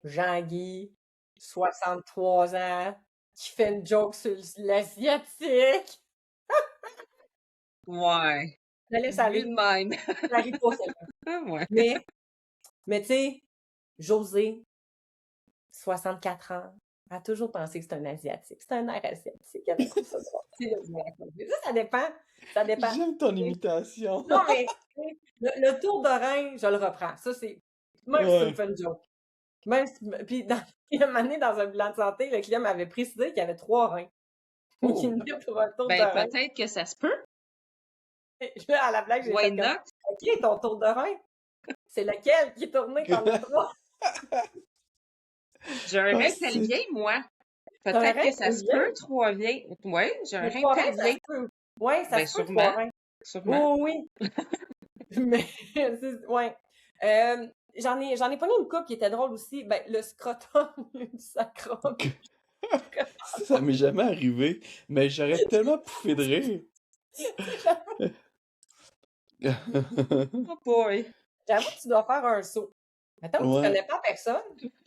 Jean-Guy, 63 ans, qui fait une joke sur l'asiatique. Ouais. Je la laisse Vu aller. de même. Ça arrive pas, celle-là. Ah, ouais. Mais tu sais, José, 64 ans, a toujours pensé que c'est un asiatique. C'est un air asiatique. Elle trouve ça drôle. Tu sais, ça dépend. Ça dépend. J'aime ton Tu sais. imitation. Non, mais tu sais, le tour de rein, je le reprends. Ça, c'est. Même si tu me Ouais. fais une joke. Même si. Puis, il y a une année, dans un bilan de santé, le client m'avait précisé qu'il y avait 3 reins. Mais qu'il Oh. venait pour un tour de Ben, rein. peut-être que ça se peut. Là, à la blague, j'ai Why fait comme, not? OK, ton tour de rein, c'est lequel qui est tourné par le 3? J'ai un Ah, rein c'est- pelvien, moi. T'as un Peut-être rein que ça se pelvien? peut, 3 viens. Oui, j'ai un Mais rein 3 reins, ça pelvien. se peut. Ouais, ça Ben, se peut, sûrement. 3 reins. Sûrement. Oui. Mais, ouais. J'en ai pogné une couple qui était drôle aussi. Ben, le scrotum du sacrum. Ça m'est jamais arrivé, mais j'aurais tellement pouffé de rire. Oh boy. J'avoue que tu dois faire un saut. Mettons que tu Ouais. connais pas personne,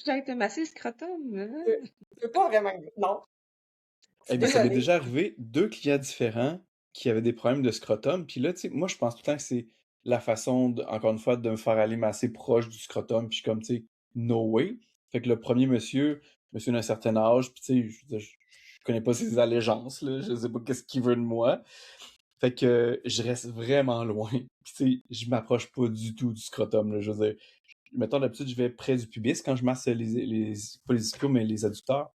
J'ai été massé le scrotum. Hein? tu peux pas vraiment. Non. Eh bien, ça m'est Désolée. déjà arrivé 2 clients différents qui avaient des problèmes de scrotum. Puis là, tu sais, moi, je pense tout le temps que c'est la façon, encore une fois, de me faire aller assez proche du scrotum. Puis je suis comme, tu sais, no way. Fait que le premier monsieur d'un certain âge, puis tu sais, je veux dire, je connais pas ses allégeances, là, je sais pas qu'est-ce qu'il veut de moi. Fait que je reste vraiment loin. Puis tu sais, je m'approche pas du tout du scrotum, là, je veux dire. Mettons, d'habitude, je vais près du pubis quand je masse pas les ischios, mais les adducteurs.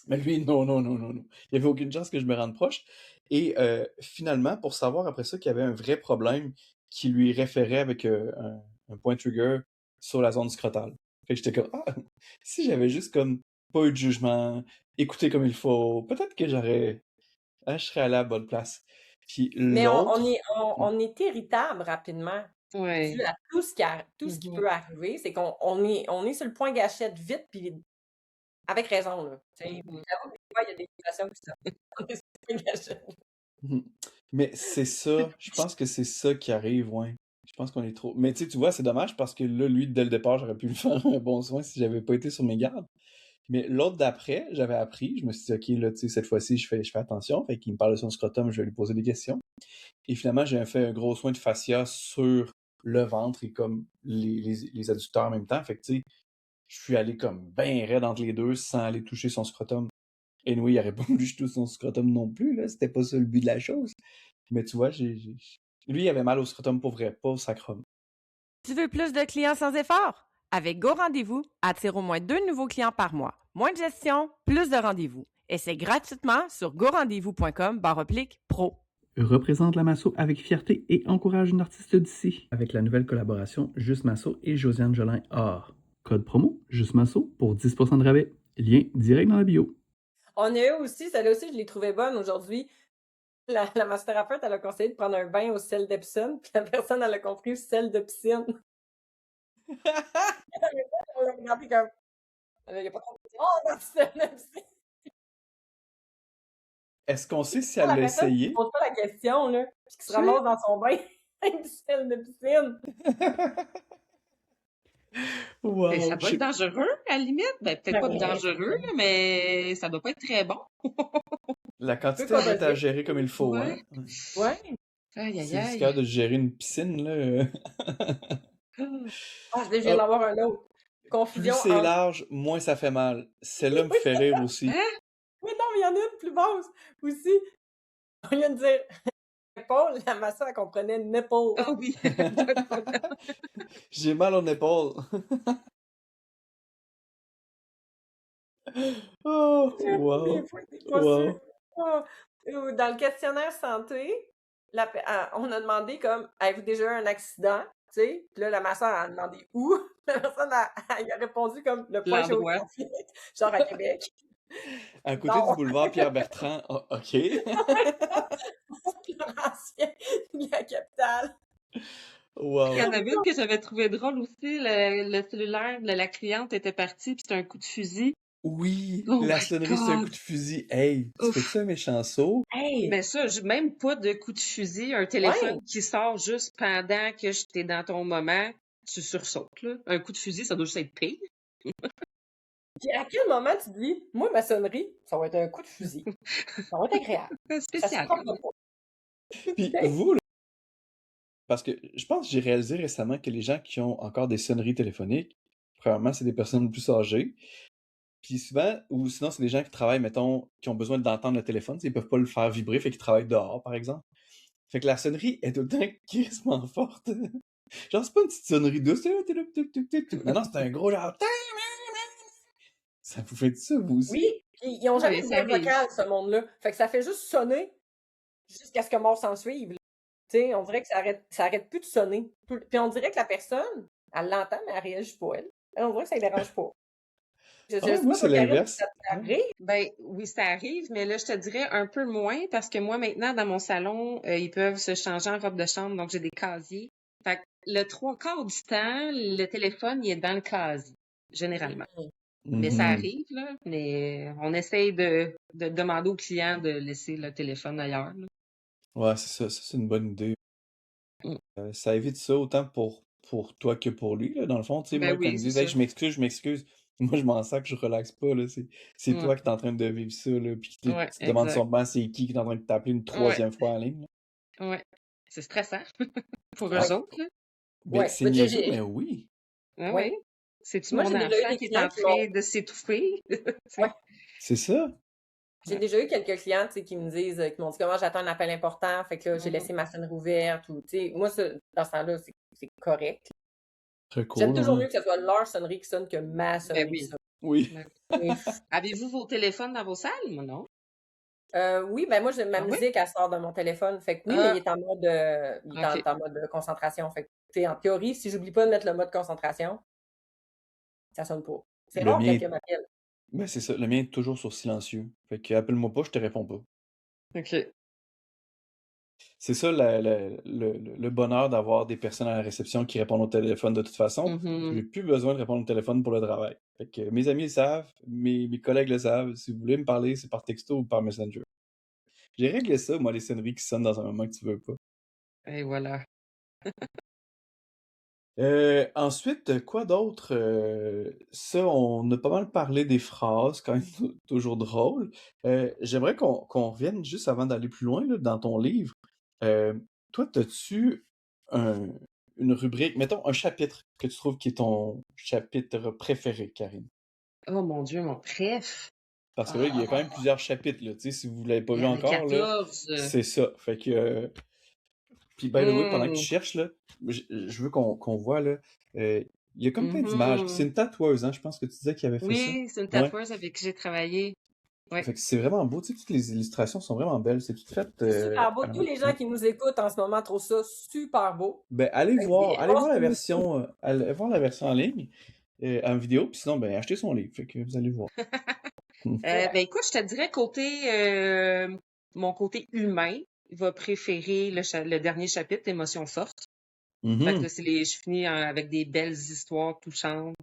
Mais lui, non. Il n'y avait aucune chance que je me rende proche. Et finalement, pour savoir après ça qu'il y avait un vrai problème qui lui référait avec un point trigger sur la zone scrotale. Fait que j'étais comme, ah, si j'avais juste comme pas eu de jugement, écouté comme il faut, peut-être que je serais allé à la bonne place. Puis Mais l'autre, on est irritable rapidement. Ouais. Dû à tout ce qui peut arriver, c'est qu'on est sur le point gâchette vite, puis avec raison, là. Tu sais, Mhm. j'avoue que des fois, il y a des situations qui sont on est sur le point gâchette. mais c'est ça, je pense que c'est ça qui arrive, ouais. Je pense qu'on est trop. Mais tu sais, tu vois, c'est dommage parce que là, lui, dès le départ, j'aurais pu lui faire un bon soin si j'avais pas été sur mes gardes. Mais l'autre d'après, j'avais appris, je me suis dit, OK, là, tu sais, cette fois-ci, je fais attention. Fait qu'il me parle de son scrotum, je vais lui poser des questions. Et finalement, j'ai fait un gros soin de fascia sur le ventre et comme les adducteurs en même temps. Fait que, tu sais, je suis allé comme ben raide entre les deux sans aller toucher son scrotum. Et oui, il aurait pas voulu que je touche son scrotum non plus, là. C'était pas ça le but de la chose. Mais tu vois, lui, il avait mal au scrotum pour vrai, pas au sacrum. Tu veux plus de clients sans effort? Avec Go Rendez-vous, attire au moins 2 nouveaux clients par mois. Moins de gestion, plus de rendez-vous. Essaie gratuitement sur gorendez-vous.com/pro. Représente la Masso avec fierté et encourage une artiste d'ici. Avec la nouvelle collaboration Juste Masso et Josiane Jolin Or. Code promo Juste Masso pour 10% de rabais. Lien direct dans la bio. On a eu aussi, celle-là aussi, je l'ai trouvée bonne aujourd'hui. La massothérapeute, elle a conseillé de prendre un bain au sel d'Epsom, puis la personne, elle a compris sel de piscine. On l'a regardé comme. Il n'y a pas trop de. Oh, non, sel de piscine. Est-ce qu'on sait si La elle l'a personne qui essayé? ne pose pas la question, là, puis qui se ramasse dans son bain avec du sel de piscine. Wow. Ça doit être dangereux, à la limite. Ben, peut-être pas dangereux, là, mais ça doit pas être très bon. La quantité Peu doit être à gérer comme il faut. Ouais. Hein? Ouais. Aïe, Si aïe, tu es aïe. capable de gérer une piscine, là. Ah, je viens d'avoir un autre. Plus Confusion c'est entre. large, moins ça fait mal. Celle-là me fait rire aussi. Hein? Oui, non, mais il y en a une plus basse aussi. Au lieu de dire épaule, la maçon, elle comprenait nipple. Ah oui. J'ai mal aux épaules. Oh, wow. Des fois, t'es pas Wow. sûr. Ah. Ou dans le questionnaire santé, on a demandé comme avez-vous déjà eu un accident? Tu sais, puis là, la maçon a demandé où? La personne elle a répondu comme le point L'endroit. géographique, genre à Québec. À côté Non. du boulevard Pierre-Bertrand. Oh, OK. Laurentien, la capitale. Wow. Il y en avait une que j'avais trouvé drôle aussi. Le cellulaire de la cliente était parti, puis c'était un coup de fusil. Oui, Oh la my sonnerie, c'est un God. coup de fusil. Hey, tu Ouf. fais-tu un méchant saut? Hey! Mais ça, même pas de coup de fusil, un téléphone qui sort juste pendant que j'étais dans ton moment, tu sursautes, là. Un coup de fusil, ça doit juste être pire. Puis à quel moment tu te dis, moi, ma sonnerie, ça va être un coup de fusil. Ça va être agréable. Ça se Spécial. comprend pas. Puis vous, là, parce que je pense que j'ai réalisé récemment que les gens qui ont encore des sonneries téléphoniques, premièrement, c'est des personnes plus âgées. Puis souvent, ou sinon, c'est des gens qui travaillent, mettons, qui ont besoin d'entendre le téléphone. Ils peuvent pas le faire vibrer, fait qu'ils travaillent dehors, par exemple. Fait que la sonnerie est tout le temps crissement forte. Genre, c'est pas une petite sonnerie douce. Non, non, c'est un gros genre. Ça vous fait ça, vous aussi? Oui, puis ils ont jamais Oui, de ça boîte arrive. vocale, ce monde-là. Fait que ça fait juste sonner jusqu'à ce que mort s'en suive. Tu sais, on dirait que ça arrête plus de sonner. Puis on dirait que la personne, elle l'entend, mais elle réagit pas, elle. On dirait que ça ne dérange pas. Je sais moi, pas, c'est toi, Karine, l'inverse. ça t'arrive? Ben oui, ça arrive, mais là, je te dirais un peu moins parce que moi, maintenant, dans mon salon, ils peuvent se changer en robe de chambre, donc j'ai des casiers. Fait que le 3/4 du temps, le téléphone, il est dans le casier, généralement. Mais ça arrive, là, mais on essaye de demander aux clients de laisser le téléphone ailleurs, là. Ouais, c'est ça. Ça, c'est une bonne idée. Ça évite ça autant pour toi que pour lui, là, dans le fond. Tu sais, Ben moi, quand oui, ils me disent c'est hey, ça. je m'excuse. Moi, je m'en sers que je relaxe pas, là. C'est Ouais. toi qui es en train de vivre ça, là. Puis tu Ouais, te demandes exact. sûrement c'est qui est en train de t'appeler une troisième fois en ligne. Là. Ouais. C'est stressant pour Ouais. eux autres, là. Ben, Ouais, c'est mais niaiseux, mais oui. Ah Ouais. oui. C'est-tu Moi, mon j'ai déjà eu enfant des qui est clients en qui train de s'étouffer? Ouais. C'est ça. J'ai déjà eu quelques clients, tu sais, qui me disent, qui m'ont dit comment j'attends un appel important, fait que là, j'ai laissé ma sonnerie ouverte ou, tu sais, moi, ça, dans ce temps-là, c'est correct. Très cool. J'aime toujours hein. mieux que ce soit leur sonnerie qui sonne que ma sonnerie Ben oui. qui sonne. Oui. Oui. Avez-vous vos téléphones dans vos salles? Moi, non. Oui, ben moi, ma Ah oui? musique, elle sort de mon téléphone. Fait que oui, Ah. mais il est en mode, Ok. en mode concentration. Fait que, tu sais, en théorie, si j'oublie pas de mettre le mode concentration, ça sonne pas. C'est Le rare mien quelqu'un m'appelle. Ben, c'est ça. Le mien est toujours sur silencieux. Fait que appelle-moi pas, je te réponds pas. OK. C'est ça le bonheur d'avoir des personnes à la réception qui répondent au téléphone de toute façon. J'ai plus besoin de répondre au téléphone pour le travail. Fait que mes amis le savent, mes collègues le savent. Si vous voulez me parler, c'est par texto ou par Messenger. J'ai réglé ça, moi, les sonneries qui sonnent dans un moment que tu veux pas. Et voilà. Ensuite, quoi d'autre? Ça, on a pas mal parlé des phrases, quand même toujours drôle. J'aimerais qu'on revienne juste avant d'aller plus loin là, dans ton livre. Toi, as-tu une rubrique, mettons un chapitre que tu trouves qui est ton chapitre préféré, Karine? Oh mon Dieu, mon préf. Parce que là, il y a quand même plusieurs chapitres, là. Tu sais, si vous l'avez pas Il vu y en a encore, là, 14. c'est ça. Fait que. Puis, by the way, pendant que tu cherches, là, je veux qu'on voit, là, il y a comme plein d'images. C'est une tatoueuse, hein, je pense que tu disais qu'il avait fait ça. Oui, c'est une Ouais. tatoueuse avec qui j'ai travaillé. Ouais. Fait que c'est vraiment beau, tu sais, toutes les illustrations sont vraiment belles. C'est tout fait. C'est super beau. Tous les gens Ouais. qui nous écoutent en ce moment trouvent ça super beau. Ben, Fait que allez allez voir voir la sur YouTube. version, allez voir la version en ligne, en vidéo, puis sinon, ben, achetez son livre. Fait que vous allez voir. Ben écoute, je te dirais mon côté humain va préférer le dernier chapitre, Émotions fortes. Fait que là, je finis avec des belles histoires touchantes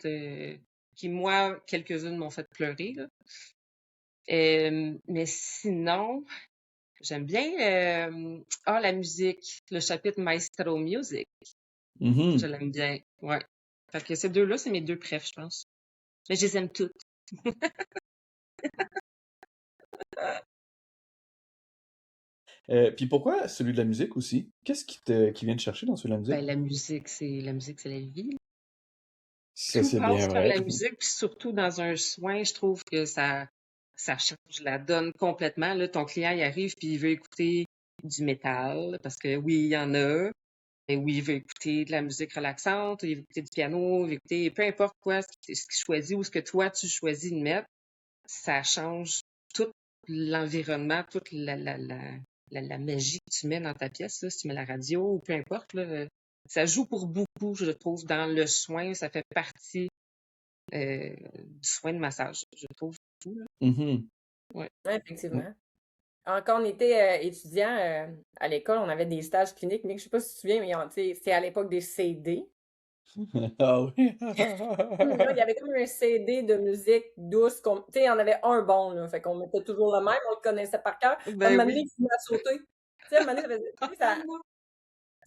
qui, moi, quelques-unes m'ont fait pleurer, là. Mais sinon, j'aime bien la musique, le chapitre Maestro Music. Je l'aime bien. Ouais. Fait que ces deux-là, c'est mes deux préfs, je pense. Mais je les aime toutes. Puis pourquoi celui de la musique aussi? Qu'est-ce qui vient te chercher dans celui de la musique? Ben, la musique, c'est la vie. Ça, Tout c'est passe bien par vrai. la musique, puis surtout dans un soin, je trouve que ça change la donne complètement. Là, ton client, il arrive puis il veut écouter du métal, parce que oui, il y en a. Et oui, il veut écouter de la musique relaxante, il veut écouter du piano, il veut écouter peu importe quoi, ce qu'il choisit ou ce que toi, tu choisis de mettre, ça change tout l'environnement, toute la magie que tu mets dans ta pièce, là, si tu mets la radio ou peu importe, là, ça joue pour beaucoup, je trouve, dans le soin, ça fait partie du soin de massage, je trouve. Tout, là. Ouais. Ouais, effectivement. Quand on était étudiant à l'école, on avait des stages cliniques, mais je sais pas si tu te souviens, mais c'est à l'époque des CD. Ah oui? Là, il y avait comme un CD de musique douce. Tu sais, il y en avait un bon, là. Fait qu'on mettait toujours le même, on le connaissait par cœur. Puis à un Ben moment oui. donné, il s'est mis à sauter. Tu sais, à un moment donné,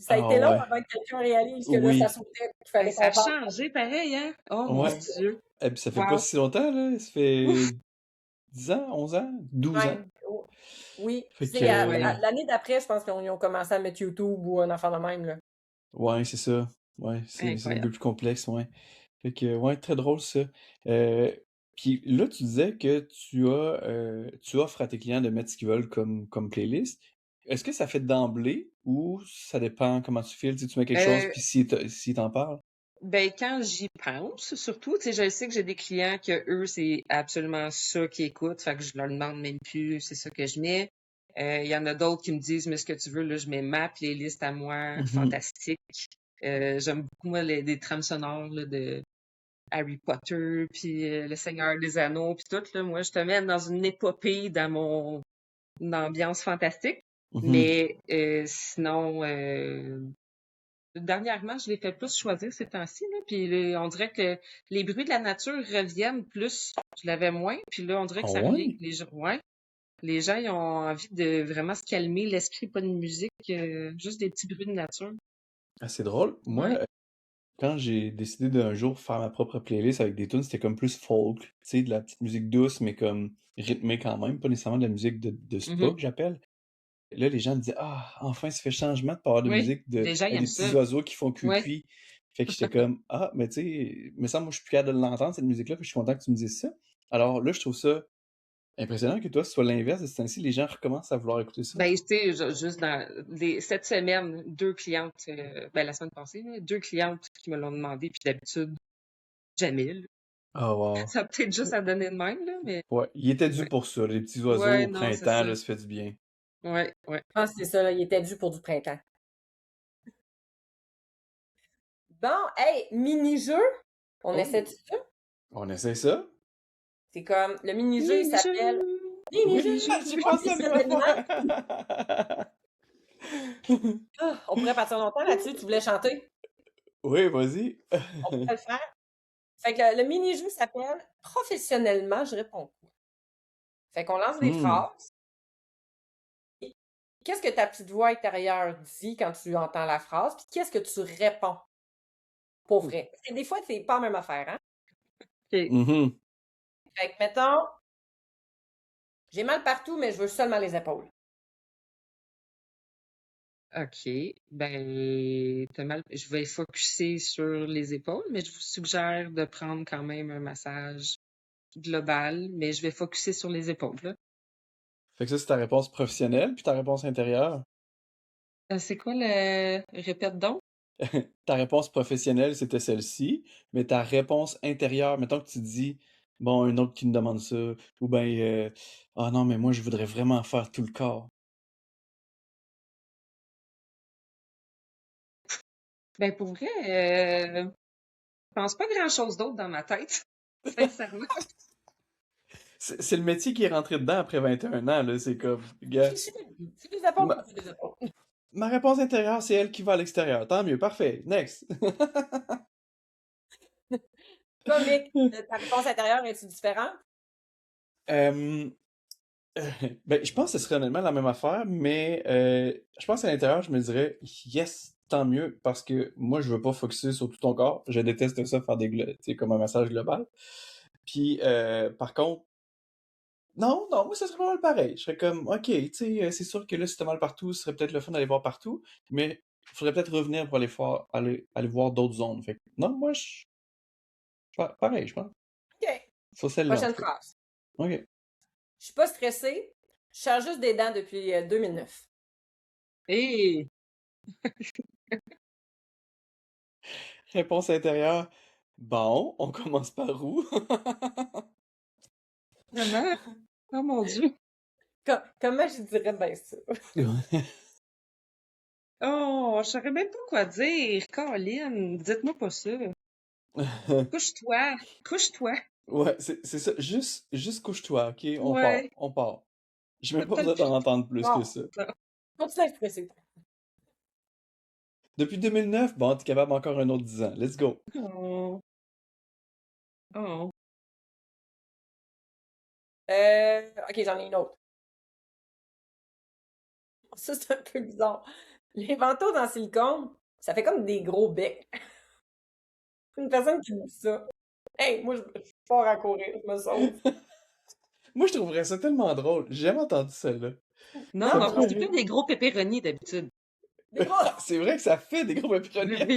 ça a Ah été long ouais. avant que quelqu'un réalise que là, Oui. ça sautait, qu'il fallait Ça a qu'on fasse. changé pareil, hein? Oh mon Ouais. Dieu. Et puis ça fait pas Wow. si longtemps, là. Ça fait Ouf. 10 ans, 11 ans, 12 ans. Ouais. Oui. Fait C'est que, l'année d'après, je pense qu'ils ont commencé à mettre YouTube ou un enfant de même, là. ouais, c'est ça. Ouais, c'est un peu Incroyable. plus complexe, ouais. Fait que, ouais, très drôle ça. Puis là, tu disais que tu offres à tes clients de mettre ce qu'ils veulent comme playlist. Est-ce que ça fait d'emblée ou ça dépend comment tu files? Tu sais, tu mets quelque chose, Euh, puis s'ils t'en parlent? Ben, quand j'y pense, surtout, tu sais, je sais que j'ai des clients que eux, c'est absolument ça qu'ils écoutent, fait que je leur demande même plus, c'est ça que je mets. Il y en a d'autres qui me disent, mais ce que tu veux, là, je mets ma playlist à moi, fantastique. J'aime beaucoup, moi, des trames sonores, là, de Harry Potter, puis Le Seigneur des Anneaux, puis tout, là. Moi, je te mets dans une épopée dans mon ambiance fantastique. Mais sinon, dernièrement, je les fais plus choisir ces temps-ci, là, puis on dirait que les bruits de la nature reviennent plus. Je l'avais moins, puis là, on dirait Ah que ça revient. ouais? Les gens, ils ont envie de vraiment se calmer l'esprit, pas de musique, juste des petits bruits de nature. Ah, c'est drôle. Moi, Ouais. quand j'ai décidé d'un jour faire ma propre playlist avec des tunes, c'était comme plus folk, tu sais, de la petite musique douce, mais comme rythmée quand même, pas nécessairement de la musique de spa que j'appelle. Là, les gens me disaient, ah, enfin, ça fait changement de pas avoir de Oui, musique les gens, ils avec aiment des petits ça. oiseaux qui font Ouais. cuit. Fait que j'étais comme, ah, mais tu sais, mais ça, moi, je suis plus capable de l'entendre, cette musique-là, puis je suis content que tu me dises ça. Alors là, je trouve ça impressionnant que toi, ce soit l'inverse, de ce temps-ci, les gens recommencent à vouloir écouter ça. Ben, tu sais, juste cette semaine, 2 clientes, ben, la semaine passée, là, 2 clientes qui me l'ont demandé, puis d'habitude, jamais, là. Ah, wow. Ça a peut-être juste à donner de même, là, mais Ouais, il était dû ouais. pour ça, les petits oiseaux Ouais, au non, c'est printemps, ça. là, ça fait du bien. Ouais. Je pense que c'est ça, là, il était dû pour du printemps. Bon, hey, mini-jeu. On essaie de ça? On essaie ça? C'est comme, le mini-jeu, il s'appelle Mini-jeu. J'ai pensé à la même fois. On pourrait partir longtemps là-dessus. Tu voulais chanter? Oui, vas-y. On pourrait le faire. Fait que le mini-jeu s'appelle Professionnellement, je réponds quoi? Fait qu'on lance des phrases. Qu'est-ce que ta petite voix intérieure dit quand tu entends la phrase? Puis qu'est-ce que tu réponds? Pour vrai. Parce que des fois, c'est pas la même affaire, hein? OK. Fait que, mettons, j'ai mal partout, mais je veux seulement les épaules. OK. Ben, je vais focusser sur les épaules, mais je vous suggère de prendre quand même un massage global, mais je vais focusser sur les épaules, là. Fait que ça, c'est ta réponse professionnelle, puis ta réponse intérieure. C'est quoi répète donc? Ta réponse professionnelle, c'était celle-ci, mais ta réponse intérieure, mettons que tu dis Bon, un autre qui me demande ça. Ou bien, ah non, mais moi, je voudrais vraiment faire tout le corps. Ben, pour vrai, je pense pas grand-chose d'autre dans ma tête, sincèrement. C'est le métier qui est rentré dedans après 21 ans, là. C'est comme, gars, C'est des épaules, ma, c'est des épaules. ma réponse intérieure, c'est elle qui va à l'extérieur. Tant mieux, parfait. Next. Comique. Ta réponse intérieure est-tu différente? Euh, ben, je pense que ce serait honnêtement la même affaire, mais je pense à l'intérieur, je me dirais, yes, tant mieux, parce que moi, je veux pas focuser sur tout ton corps. Je déteste ça, faire tu sais, comme un massage global. Puis, par contre, non, non, moi, ça serait pas mal pareil. Je serais comme, ok, tu sais, c'est sûr que là, si t'as mal partout, ce serait peut-être le fun d'aller voir partout, mais il faudrait peut-être revenir pour aller voir d'autres zones. Fait que, non, moi, pareil, je pense. OK. Faut celle-là, en Prochaine tout cas. phrase. Ok. Je suis pas stressée. Je charge juste des dents depuis 2009. Et Réponse intérieure. Bon, on commence par où? vraiment, oh mon Dieu. Comment je dirais bien ça? Oh, je saurais même pas quoi dire. Colin, dites-moi pas ça. Couche-toi, couche-toi. Ouais, c'est ça. Juste couche-toi, ok? On part, Ouais, on part. J'ai même pas peut-être besoin d'en plus. entendre plus que Bon, ça. continue à être stressée. Depuis 2009, bon, t'es capable encore un autre 10 ans. Let's go. Oh, oh. OK, j'en ai une autre. Ça, c'est un peu bizarre. Les vantaux en silicone, ça fait comme des gros becs. Une personne qui dit ça. Hey, moi, je suis fort à courir, je me sauve. Moi, je trouverais ça tellement drôle. J'ai jamais entendu celle-là. Non, Non, Ça me mais en plus, ferait c'est plus rire. des gros pépéronis d'habitude. des gros. C'est vrai que ça fait des gros pépéroniers. Oui.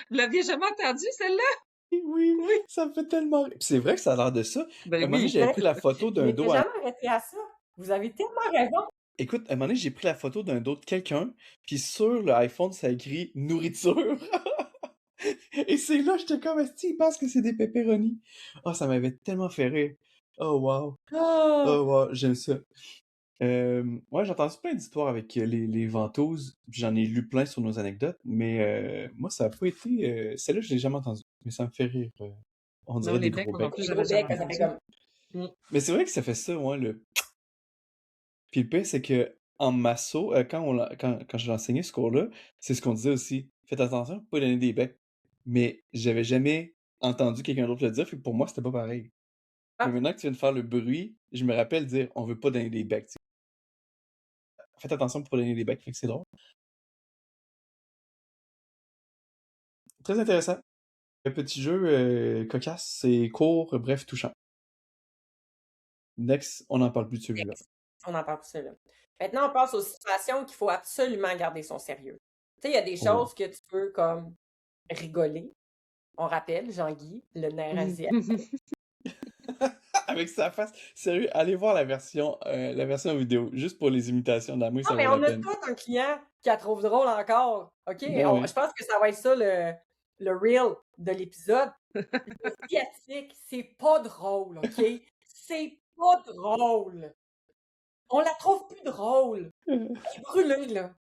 Vous l'aviez jamais entendu, celle-là? Oui, Oui. ça me fait tellement rire. Puis c'est vrai que ça a l'air de ça. À un Ben moment donné, oui. j'avais pris la photo Je d'un m'étais dos à... jamais arrêtée à ça. Vous avez tellement raison. Écoute, à un moment donné, j'ai pris la photo d'un dos de quelqu'un, puis sur le iPhone, ça écrit « nourriture ». Et c'est là, j'étais comme, est-ce qu'il pense que c'est des pepperonis? Oh, ça m'avait tellement fait rire. Oh, wow. Ah! Oh, wow, j'aime ça. Ouais, j'ai entendu plein d'histoires avec les ventouses, puis j'en ai lu plein sur nos anecdotes, mais moi, ça a pas été... celle-là, je l'ai jamais entendue, mais ça me fait rire. On Non, dirait des les becs, gros moi non becs. plus, Des j'avais gros jamais becs, ça fait entendu. comme. Mm. Mais c'est vrai que ça fait ça, ouais, le... Puis le pire, c'est que en masso, quand je l'enseignais ce cours-là, c'est ce qu'on disait aussi. Faites attention pour pas donner des becs. Mais j'avais jamais entendu quelqu'un d'autre le dire, fait que pour moi, c'était pas pareil. Mais Ah, maintenant que tu viens de faire le bruit, je me rappelle dire on veut pas donner des becs. Tu sais. Faites attention pour pas donner des becs, fait que c'est drôle. Très intéressant. Un petit jeu cocasse, c'est court, bref, touchant. Next, on n'en parle plus de celui-là. on en parle de ça, là. Maintenant, on passe aux situations qu'il faut absolument garder son sérieux. Tu sais, il y a des Oh. choses que tu peux, comme, rigoler. On rappelle, Jean-Guy, le nerf asiatique. Avec sa face. Sérieux, allez voir la version vidéo, juste pour les imitations d'amour, Non, ça mais vaut on la a peine. tout un client qui la trouve drôle encore. OK? Ben oui. Je pense que ça va être ça, le reel de l'épisode. L'asiatique, c'est pas drôle, OK? C'est pas drôle. On la trouve plus drôle. Elle est brûlée, là.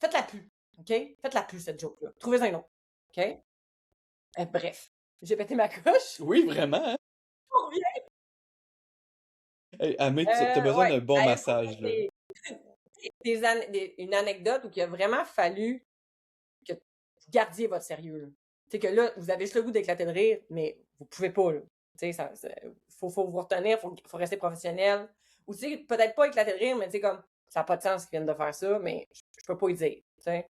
Faites-la plus, OK? Faites-la plus, cette joke-là. Trouvez un autre, OK? Bref, j'ai pété ma coche. Oui, vraiment, hein? On revient. Hey, Amé, t'as besoin Ouais. d'un bon Elle, massage, là. une anecdote où il a vraiment fallu que vous gardiez votre sérieux, là. Tu sais que là, vous avez juste le goût d'éclater de rire, mais vous pouvez pas, là. Tu sais, faut vous retenir, faut rester professionnel. Ou tu sais, peut-être pas éclater de rire, mais tu sais, comme, ça n'a pas de sens qu'ils viennent de faire ça, mais je peux pas y dire, tu sais.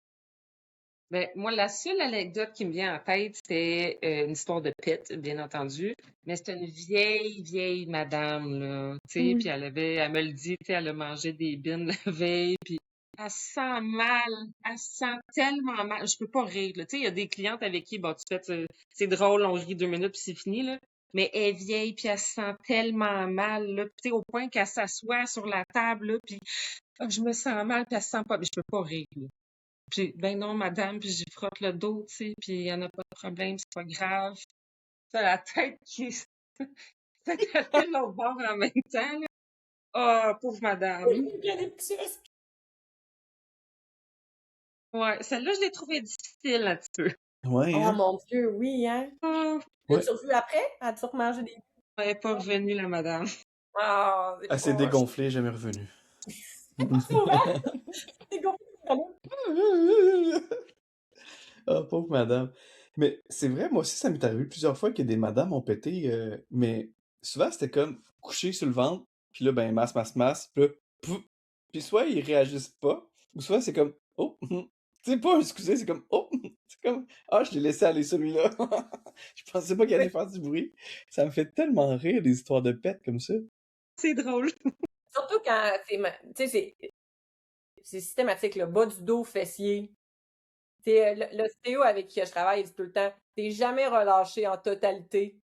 Ben, moi, la seule anecdote qui me vient en tête, c'est une histoire de pète, bien entendu. Mais c'est une vieille madame, là. Tu sais, puis elle me le dit, tu sais, elle a mangé des bines la veille, puis elle se sent mal. Elle se sent tellement mal. Je peux pas rire, là. Tu sais, il y a des clientes avec qui, bon, tu fais, c'est drôle, on rit 2 minutes, puis c'est fini, là. Mais elle est vieille, puis elle se sent tellement mal, là. Puis, tu sais, au point qu'elle s'assoit sur la table, là, puis ah, je me sens mal, puis elle se sent pas. Mais je peux pas rire, là. Puis, ben non, madame, puis j'y frotte le dos, tu sais, puis il n'y en a pas de problème, c'est pas grave. T'as la tête qui se calait de l'autre bord en même temps, là. Ah, pauvre madame. Il y a des petits restes. Ouais, celle-là, je l'ai trouvée difficile un petit peu. Ouais, Oh hein? mon Dieu, oui, hein? Ah, Ouais. L'as-tu revu après? As-tu remangé des... elle est pas revenue, la madame. Ah, c'est Elle s'est poche. dégonflée, jamais revenue. C'est pas souvent. C'est gonflé, vraiment. Ah, pauvre madame. Mais c'est vrai, moi aussi, ça m'est arrivé plusieurs fois que des madames ont pété, mais souvent, c'était comme couché sur le ventre, puis là, ben, masse, puis là, pouf, puis soit ils réagissent pas, ou soit c'est comme, oh, c'est pas un excusez, c'est comme, oh, c'est comme, ah, je l'ai laissé aller celui-là. Je pensais pas qu'il allait faire du bruit. Ça me fait tellement rire, des histoires de pète comme ça. C'est drôle. Surtout quand c'est, tu sais, c'est systématique, le bas du dos, fessier. L'ostéo avec qui je travaille, il dit tout le temps, t'es jamais relâché en totalité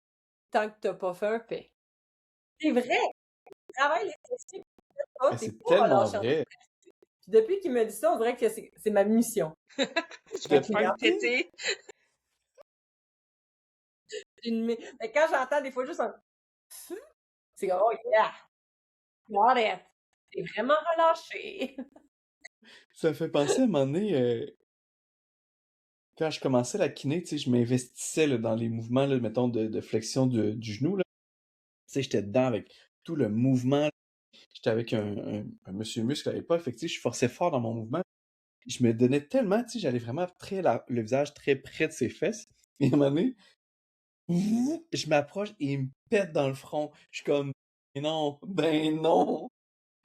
tant que t'as pas fait un paix. C'est vrai! Tu travailles les fessiers, Mais t'es c'est pas tellement relâché en vrai. totalité. Puis depuis qu'il me dit ça, on dirait que c'est ma mission. Je vais te faire péter. Mais quand j'entends des fois juste un c'est comme, oh yeah! Arrête! T'es vraiment relâché! Ça me fait penser à un moment donné, quand je commençais la kiné, tu sais, je m'investissais là, dans les mouvements, là, mettons, de flexion du genou, là. Tu sais, j'étais dedans avec tout le mouvement. J'étais avec un monsieur muscle à l'époque, fait que, tu sais, je forçais fort dans mon mouvement. Je me donnais tellement, tu sais, j'allais vraiment le visage très près de ses fesses. Et à un moment donné, je m'approche et il me pète dans le front. Je suis comme, ben non.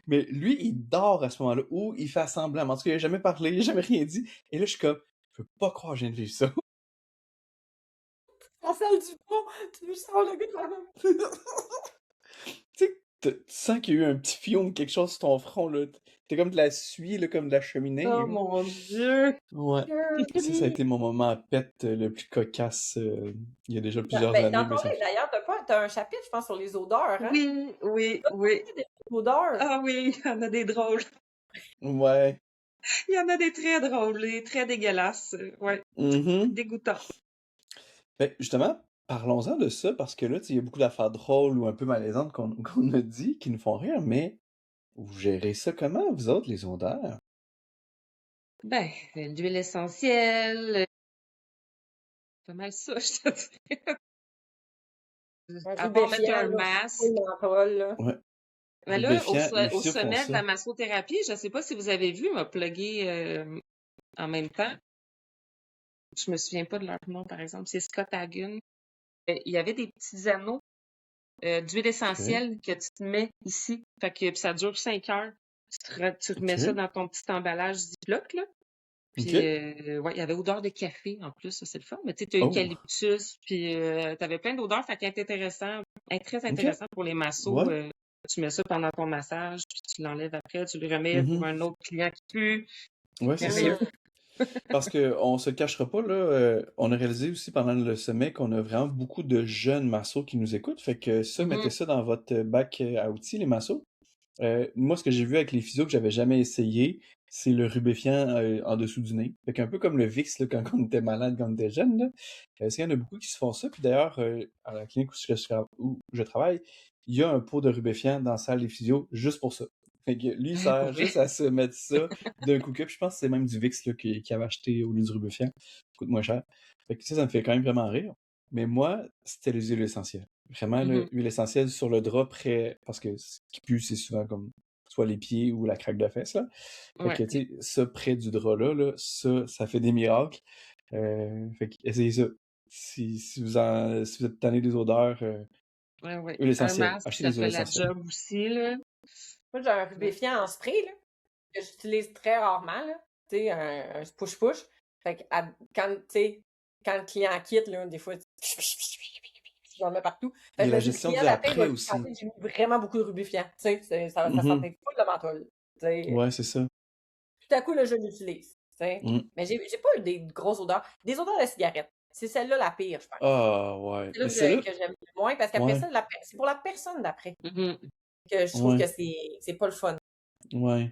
Mais lui, il dort à ce moment-là, ou il fait semblant. En tout cas, il n'a jamais parlé, il n'a jamais rien dit. Et là, je suis comme, je peux pas croire que je viens de vivre ça. En salle du pont, tu sens le gars quand même. Tu sais, tu sens qu'il y a eu un petit fion ou quelque chose sur ton front, là. T'es comme de la suie, là, comme de la cheminée. Oh là. mon Dieu! Ouais. Ça a été mon moment à pète le plus cocasse il y a déjà plusieurs Ben, années. dans Mais ton ça livre, d'ailleurs, t'as un chapitre, je pense, sur les odeurs, hein? Oui. Des odeurs. Ah oui, il y en a des drôles. Ouais. Il y en a des très drôles, des très dégueulasses. Ouais, Mhm. dégoûtants. Ben, justement, parlons-en de ça, parce que là, tu sais, il y a beaucoup d'affaires drôles ou un peu malaisantes qu'on a dit, qui nous font rire, mais vous gérez ça comment, vous autres, les odeurs? Ben, l'huile essentielle, pas mal ça, je te dirais. À part mettre un masque. Oui, menthol, là. Ouais. Mais là, Rubéfiant, les au physios font sommet de ça. la massothérapie, je sais pas si vous avez vu, m'a plugué en même temps. Je me souviens pas de leur nom, par exemple. C'est Scott Hagen. Il y avait des petits anneaux d'huile essentielle que tu te mets ici. Fait que puis ça dure 5 heures. Tu remets Ok. ça dans ton petit emballage Ziploc, là. Puis, Ok. ouais, il y avait odeur de café en plus, ça c'est le fun. Mais tu sais, t'as Oh. eucalyptus, puis t'avais plein d'odeurs, fait qu'il est intéressant, très intéressant pour les massos. Ouais. Tu mets ça pendant ton massage, puis tu l'enlèves après, tu le remets Mhm. pour un autre client qui pue. Ouais, c'est ça. Merveilleux. Parce que on se le cachera pas, là, on a réalisé aussi pendant le sommet qu'on a vraiment beaucoup de jeunes massos qui nous écoutent. Fait que ça, mettez ça dans votre bac à outils, les massos. Moi, ce que j'ai vu avec les physios que j'avais jamais essayé, c'est le rubéfiant en dessous du nez. Fait qu'un peu comme le VIX là, quand on était malade, quand on était jeune. Là. Il y en a beaucoup qui se font ça. Puis d'ailleurs, à la clinique où je travaille, il y a un pot de rubéfiant dans la salle des physios juste pour ça. Fait que lui, il sert juste à se mettre ça d'un coup. Puis je pense que c'est même du VIX là, qu'il avait acheté au lieu du rubéfiant. Ça coûte moins cher. Fait que ça me fait quand même vraiment rire. Mais moi, c'était les huiles essentielles. Vraiment, l'huile essentielle sur le drap près, parce que ce qui pue, c'est souvent comme soit les pieds ou la craque de fesse, là. Fait que, tu sais, ça près du drap là, ça fait des miracles. Fait que, essayez ça. Si vous êtes tanné des odeurs, Ouais. huile Un essentielle. masque, Achetez ça des huiles fait la essentielles. job aussi, là. Moi, j'ai un rubéfiant en spray, là, que j'utilise très rarement, là. Tu sais, un push-push. Fait que quand le client quitte, là, des fois, j'en mets partout. Fait Et que la le gestion client du d'après, il après va aussi. penser que j'ai mis vraiment beaucoup de rubéfiant. Tu sais, ça Mhm. sentait full de menthol. Tu sais, Ouais, c'est ça. tout à coup, là, je l'utilise. Tu sais. Mm. Mais j'ai pas eu des grosses odeurs. Des odeurs de cigarette. C'est celle-là la pire, je pense. Ah, ouais. C'est là Mais c'est là. que j'aime le moins, parce qu'après Ouais. ça, c'est pour la personne d'après Mhm. que je trouve Ouais. que c'est pas le fun. Ouais.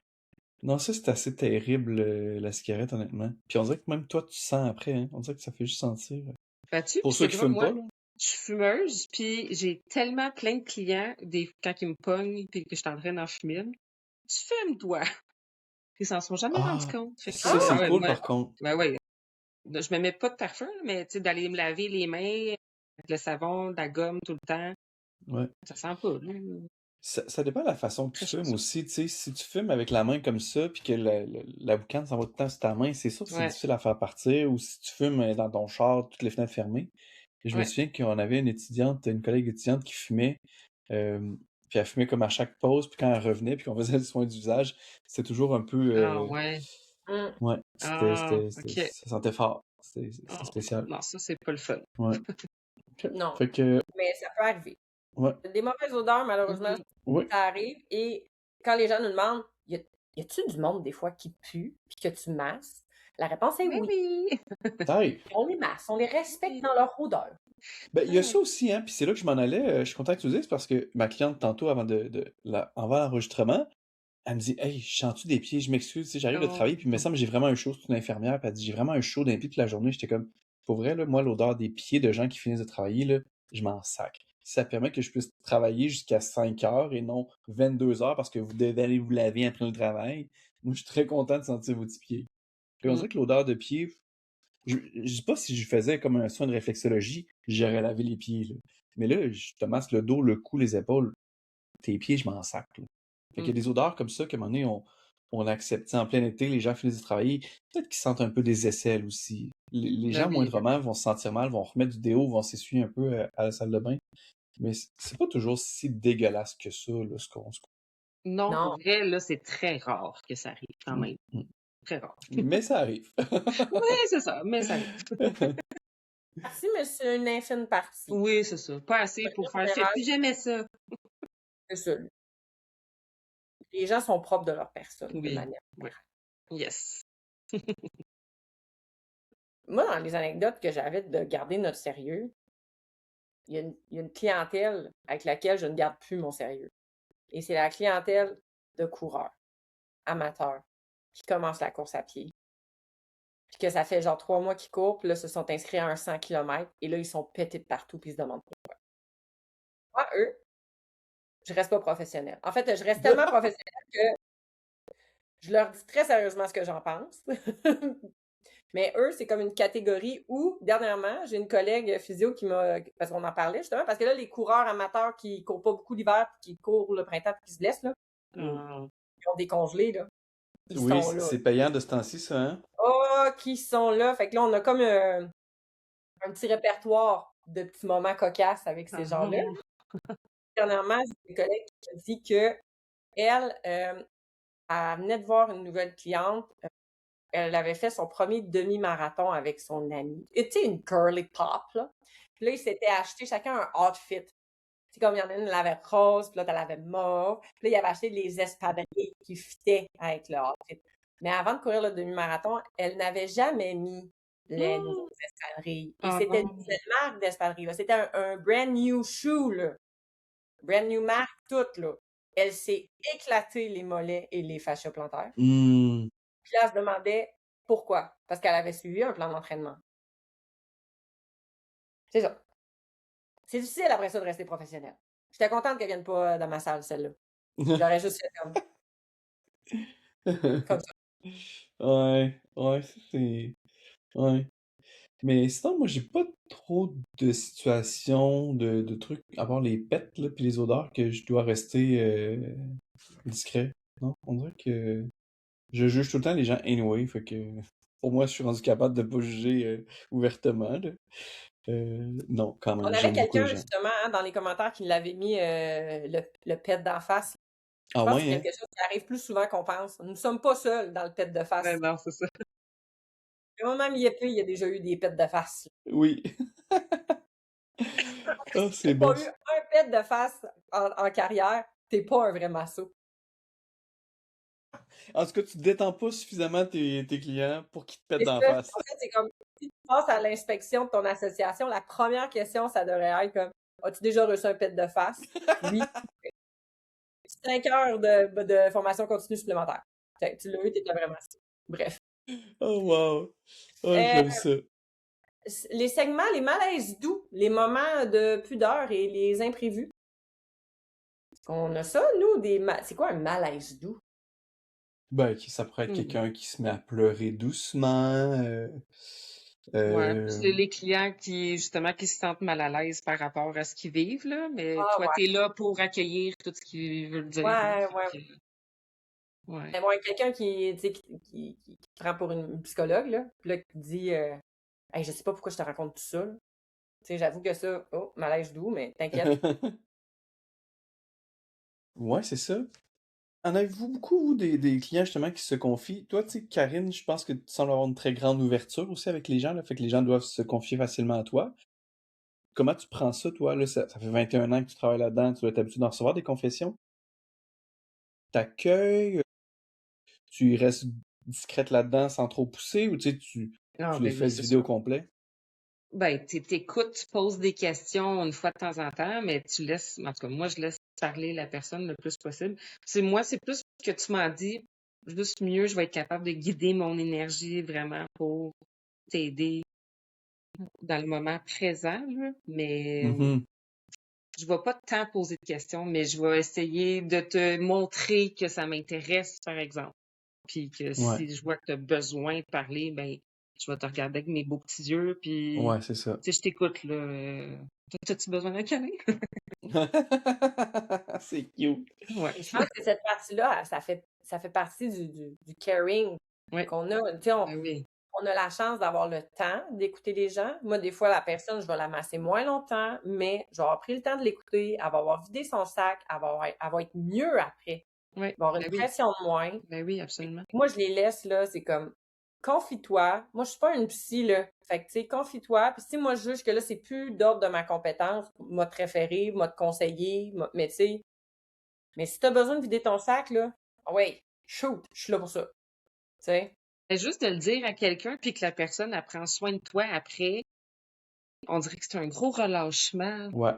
Non, ça, c'est assez terrible, la cigarette, honnêtement. Puis on dirait que même toi, tu sens après, hein. On dirait que ça fait juste sentir. Fais-tu? Pour Puis ceux c'est qui drôle, fument moi, pas, là. Je suis fumeuse, puis j'ai tellement plein de clients, quand ils me pognent, puis que je suis en train d'en fumer une. Tu fumes, toi? Ils s'en sont jamais rendus Ah, compte. Fait que, ça, c'est ouais, cool moi, par contre. ben ouais. Je me mets pas de parfum, mais tu sais, d'aller me laver les mains avec le savon, de la gomme tout le temps, Ouais. ça sent pas, là. Ça dépend de la façon que tu Très fumes chanceux. aussi, tu sais. Si tu fumes avec la main comme ça, puis que la boucane s'en va tout le temps sur ta main, c'est sûr que c'est Ouais, difficile à faire partir. Ou si tu fumes dans ton char, toutes les fenêtres fermées. Et je me ouais. souviens qu'on avait une collègue étudiante qui fumait, euh, puis elle fumait comme à chaque pause, puis quand elle revenait, puis qu'on faisait le soin du visage, c'était toujours un peu, Ah ouais. Hum. ouais, Ah, ok. ça sentait fort. C'était Ah, spécial. non, ça, c'est pas le fun. Ouais. Ok. Non, Fait que, mais ça peut arriver. ouais, Des mauvaises odeurs, malheureusement, Mhm. ouais. ça arrive. Et quand les gens nous demandent, y a-tu du monde des fois qui pue puis que tu masses? La réponse est Mais oui. oui! Ça arrive. On les masse, on les respecte dans leur odeur. Ben, il y a ça Ouais. aussi, hein, puis c'est là que je m'en allais. Je suis content que tu le dises parce que ma cliente, tantôt, avant l'enregistrement, elle me dit: Hey, je sens-tu des pieds? Je m'excuse, tu sais, j'arrive de Oh. travailler, puis il me semble que j'ai vraiment un chaud. C'est une infirmière, puis elle dit: J'ai vraiment un chaud d'un pied toute la journée. J'étais comme: Pour vrai, là, moi, l'odeur des pieds de gens qui finissent de travailler, là, je m'en sacre. Si ça permet que je puisse travailler jusqu'à 5 heures et non 22 heures parce que vous devez aller vous laver après le travail, moi, je suis très content de sentir vos petits pieds. Puis on Mm. dirait que l'odeur de pied, je dis pas si je faisais comme un soin de réflexologie, j'aurais lavé les pieds, là. Mais là, je te masse le dos, le cou, les épaules. Tes pieds, je m'en sac, là. Fait qu'il y a Mm. des odeurs comme ça qu'à un moment donné, on accepte. Tu sais, en plein été, les gens finissent de travailler. Peut-être qu'ils sentent un peu des aisselles aussi. Les Ben gens, oui. moindrement, vont se sentir mal, vont remettre du déo, vont s'essuyer un peu à la salle de bain. Mais c'est pas toujours si dégueulasse que ça, là, ce qu'on se... Non, Non. pour vrai, là, c'est très rare que ça arrive, quand même. Très rare. Mais ça arrive. Oui, c'est ça, mais ça arrive. Merci, mais c'est une infime partie. Oui, c'est ça. Pas assez pour faire. Fais plus jamais ça. C'est ça. Les gens sont propres de leur personne, de Oui. manière. Oui. Yes. Moi, dans les anecdotes que j'avais de garder notre sérieux, il y a une clientèle avec laquelle je ne garde plus mon sérieux. Et c'est la clientèle de coureurs, amateurs, qui commencent la course à pied. Puis que ça fait genre 3 mois qu'ils courent, puis là, se sont inscrits à un 100 km, et là, ils sont pétés de partout, puis ils se demandent pourquoi. Moi, eux, je reste pas professionnelle. En fait, je reste tellement professionnelle que je leur dis très sérieusement ce que j'en pense. Mais eux, c'est comme une catégorie où, dernièrement, j'ai une collègue physio qui m'a. Parce qu'on en parlait justement, parce que là, les coureurs amateurs qui courent pas beaucoup l'hiver puis qui courent le printemps puis qui se blessent, là, Ah. qui ont décongelé, là, ils Oui, sont là. c'est payant de ce temps-ci, ça, hein? Oh, qui sont là. Fait que là, on a comme un petit répertoire de petits moments cocasses avec ces gens-là. Dernièrement, j'ai une collègue qui a dit que elle, elle venait de voir une nouvelle cliente. Elle avait fait son premier demi-marathon avec son ami. Tu sais, une curly pop, là. Puis là, ils s'étaient acheté chacun un outfit. C'est comme il y en a une, elle avait rose, puis l'autre, elle avait mauve. Puis là, ils avaient acheté les espadrilles qui fitaient avec le outfit. Mais avant de courir le demi-marathon, elle n'avait jamais mis les nouveaux espadrilles. Et Ah c'était une non. nouvelle marque d'espadrilles, là. C'était un brand new shoe, là. Brand new marque, toute, là. Elle s'est éclatée les mollets et les fascias plantaires. Hmm. Puis là, elle se demandait pourquoi. Parce qu'elle avait suivi un plan d'entraînement. C'est ça. C'est difficile après ça de rester professionnel. J'étais contente qu'elle vienne pas dans ma salle, celle-là. J'aurais juste fait comme ça. Ouais, ouais, ça, c'est... Ouais. Mais sinon, moi, j'ai pas trop de situations, de trucs, à part les pets, là, puis les odeurs, que je dois rester discret. Non, on dirait que je juge tout le temps les gens anyway, fait que pour moi, je suis rendu capable de pas juger ouvertement, là. Non, quand On même, avait j'aime beaucoup les quelqu'un, gens. justement, hein, dans les commentaires qui l'avait mis le pet d'en face. Je Ah pense que ouais, c'est hein? quelque chose qui arrive plus souvent qu'on pense. Nous ne sommes pas seuls dans le pet de face. Non, c'est ça. Moi-même, il y a déjà eu des pets de face. Oui. Ah, Si c'est t'as pas bon. eu un pet de face en carrière, t'es pas un vrai masso. En tout cas, tu détends pas suffisamment tes clients pour qu'ils te pètent C'est d'en ça. face. En fait, c'est comme si tu passes à l'inspection de ton association, la première question, ça devrait être comme as-tu déjà reçu un pet de face? Oui. 5 heures de formation continue supplémentaire. Fait que tu l'as eu, t'étais vraiment ça. Bref. Oh wow. Oh, Euh, j'aime ça. les segments, les malaises doux, les moments de pudeur et les imprévus. On a ça, nous, c'est quoi un malaise doux? Ben, ça pourrait être quelqu'un qui se met à pleurer doucement. Ouais, plus euh, les clients justement, qui se sentent mal à l'aise par rapport à ce qu'ils vivent, là, mais Ah toi, ouais, t'es là pour accueillir tout ce qu'ils veulent dire, là. ouais, Fait ouais. que, ouais. Mais bon, quelqu'un qui, tu sais, qui prend pour une psychologue, là, puis là, qui dit Hey, je sais pas pourquoi je te raconte tout ça. Là. Tu sais, j'avoue que ça, oh, malaise doux, mais t'inquiète. Ouais, c'est ça. En avez-vous beaucoup, vous, des clients justement qui se confient? Toi, tu sais, Karine, je pense que tu sembles avoir une très grande ouverture aussi avec les gens, là, fait que les gens doivent se confier facilement à toi. Comment tu prends ça, toi? Là, ça fait 21 ans que tu travailles là-dedans, tu dois être habitué d'en recevoir des confessions. T'accueilles, tu y restes discrète là-dedans sans trop pousser, ou tu sais, Ah, tu les ben fais oui, se c'est vider au sûr. complet? Ben, t'écoutes, tu poses des questions une fois de temps en temps, mais tu laisses, en tout cas, moi, je laisse parler la personne le plus possible. C'est plus que tu m'en dis, juste mieux, je vais être capable de guider mon énergie vraiment pour t'aider dans le moment présent, là. Mais Mhm. je vais pas tant poser de questions, mais je vais essayer de te montrer que ça m'intéresse, par exemple. Puis que Ouais, si je vois que tu as besoin de parler, ben, je vais te regarder avec mes beaux petits yeux, puis, ouais, c'est ça. tu sais, je t'écoute, là. T'as-tu besoin d'un câlin? C'est cute. Ouais. Et je pense que cette partie-là, ça fait partie du caring Ouais. qu'on a. Tu sais, Ben oui. on a la chance d'avoir le temps d'écouter les gens. Moi, des fois, la personne, je vais la masser moins longtemps, mais je vais avoir pris le temps de l'écouter, elle va avoir vidé son sac, elle va être mieux après. Ouais. Elle va avoir une Ben oui. pression de moins. Ben oui, absolument. Moi, je les laisse, là, c'est comme, confie-toi. Moi, je suis pas une psy, là. Fait que, tu sais, confie-toi. Puis si moi, je juge que là, c'est plus d'ordre de ma compétence, m'a te référer, m'a te conseiller, mais tu sais, mais si t'as besoin de vider ton sac, là, ah ouais, shoot, je suis là pour ça. Tu sais? Ben, juste de le dire à quelqu'un, puis que la personne, elle prend soin de toi après, on dirait que c'est un gros relâchement. Ouais.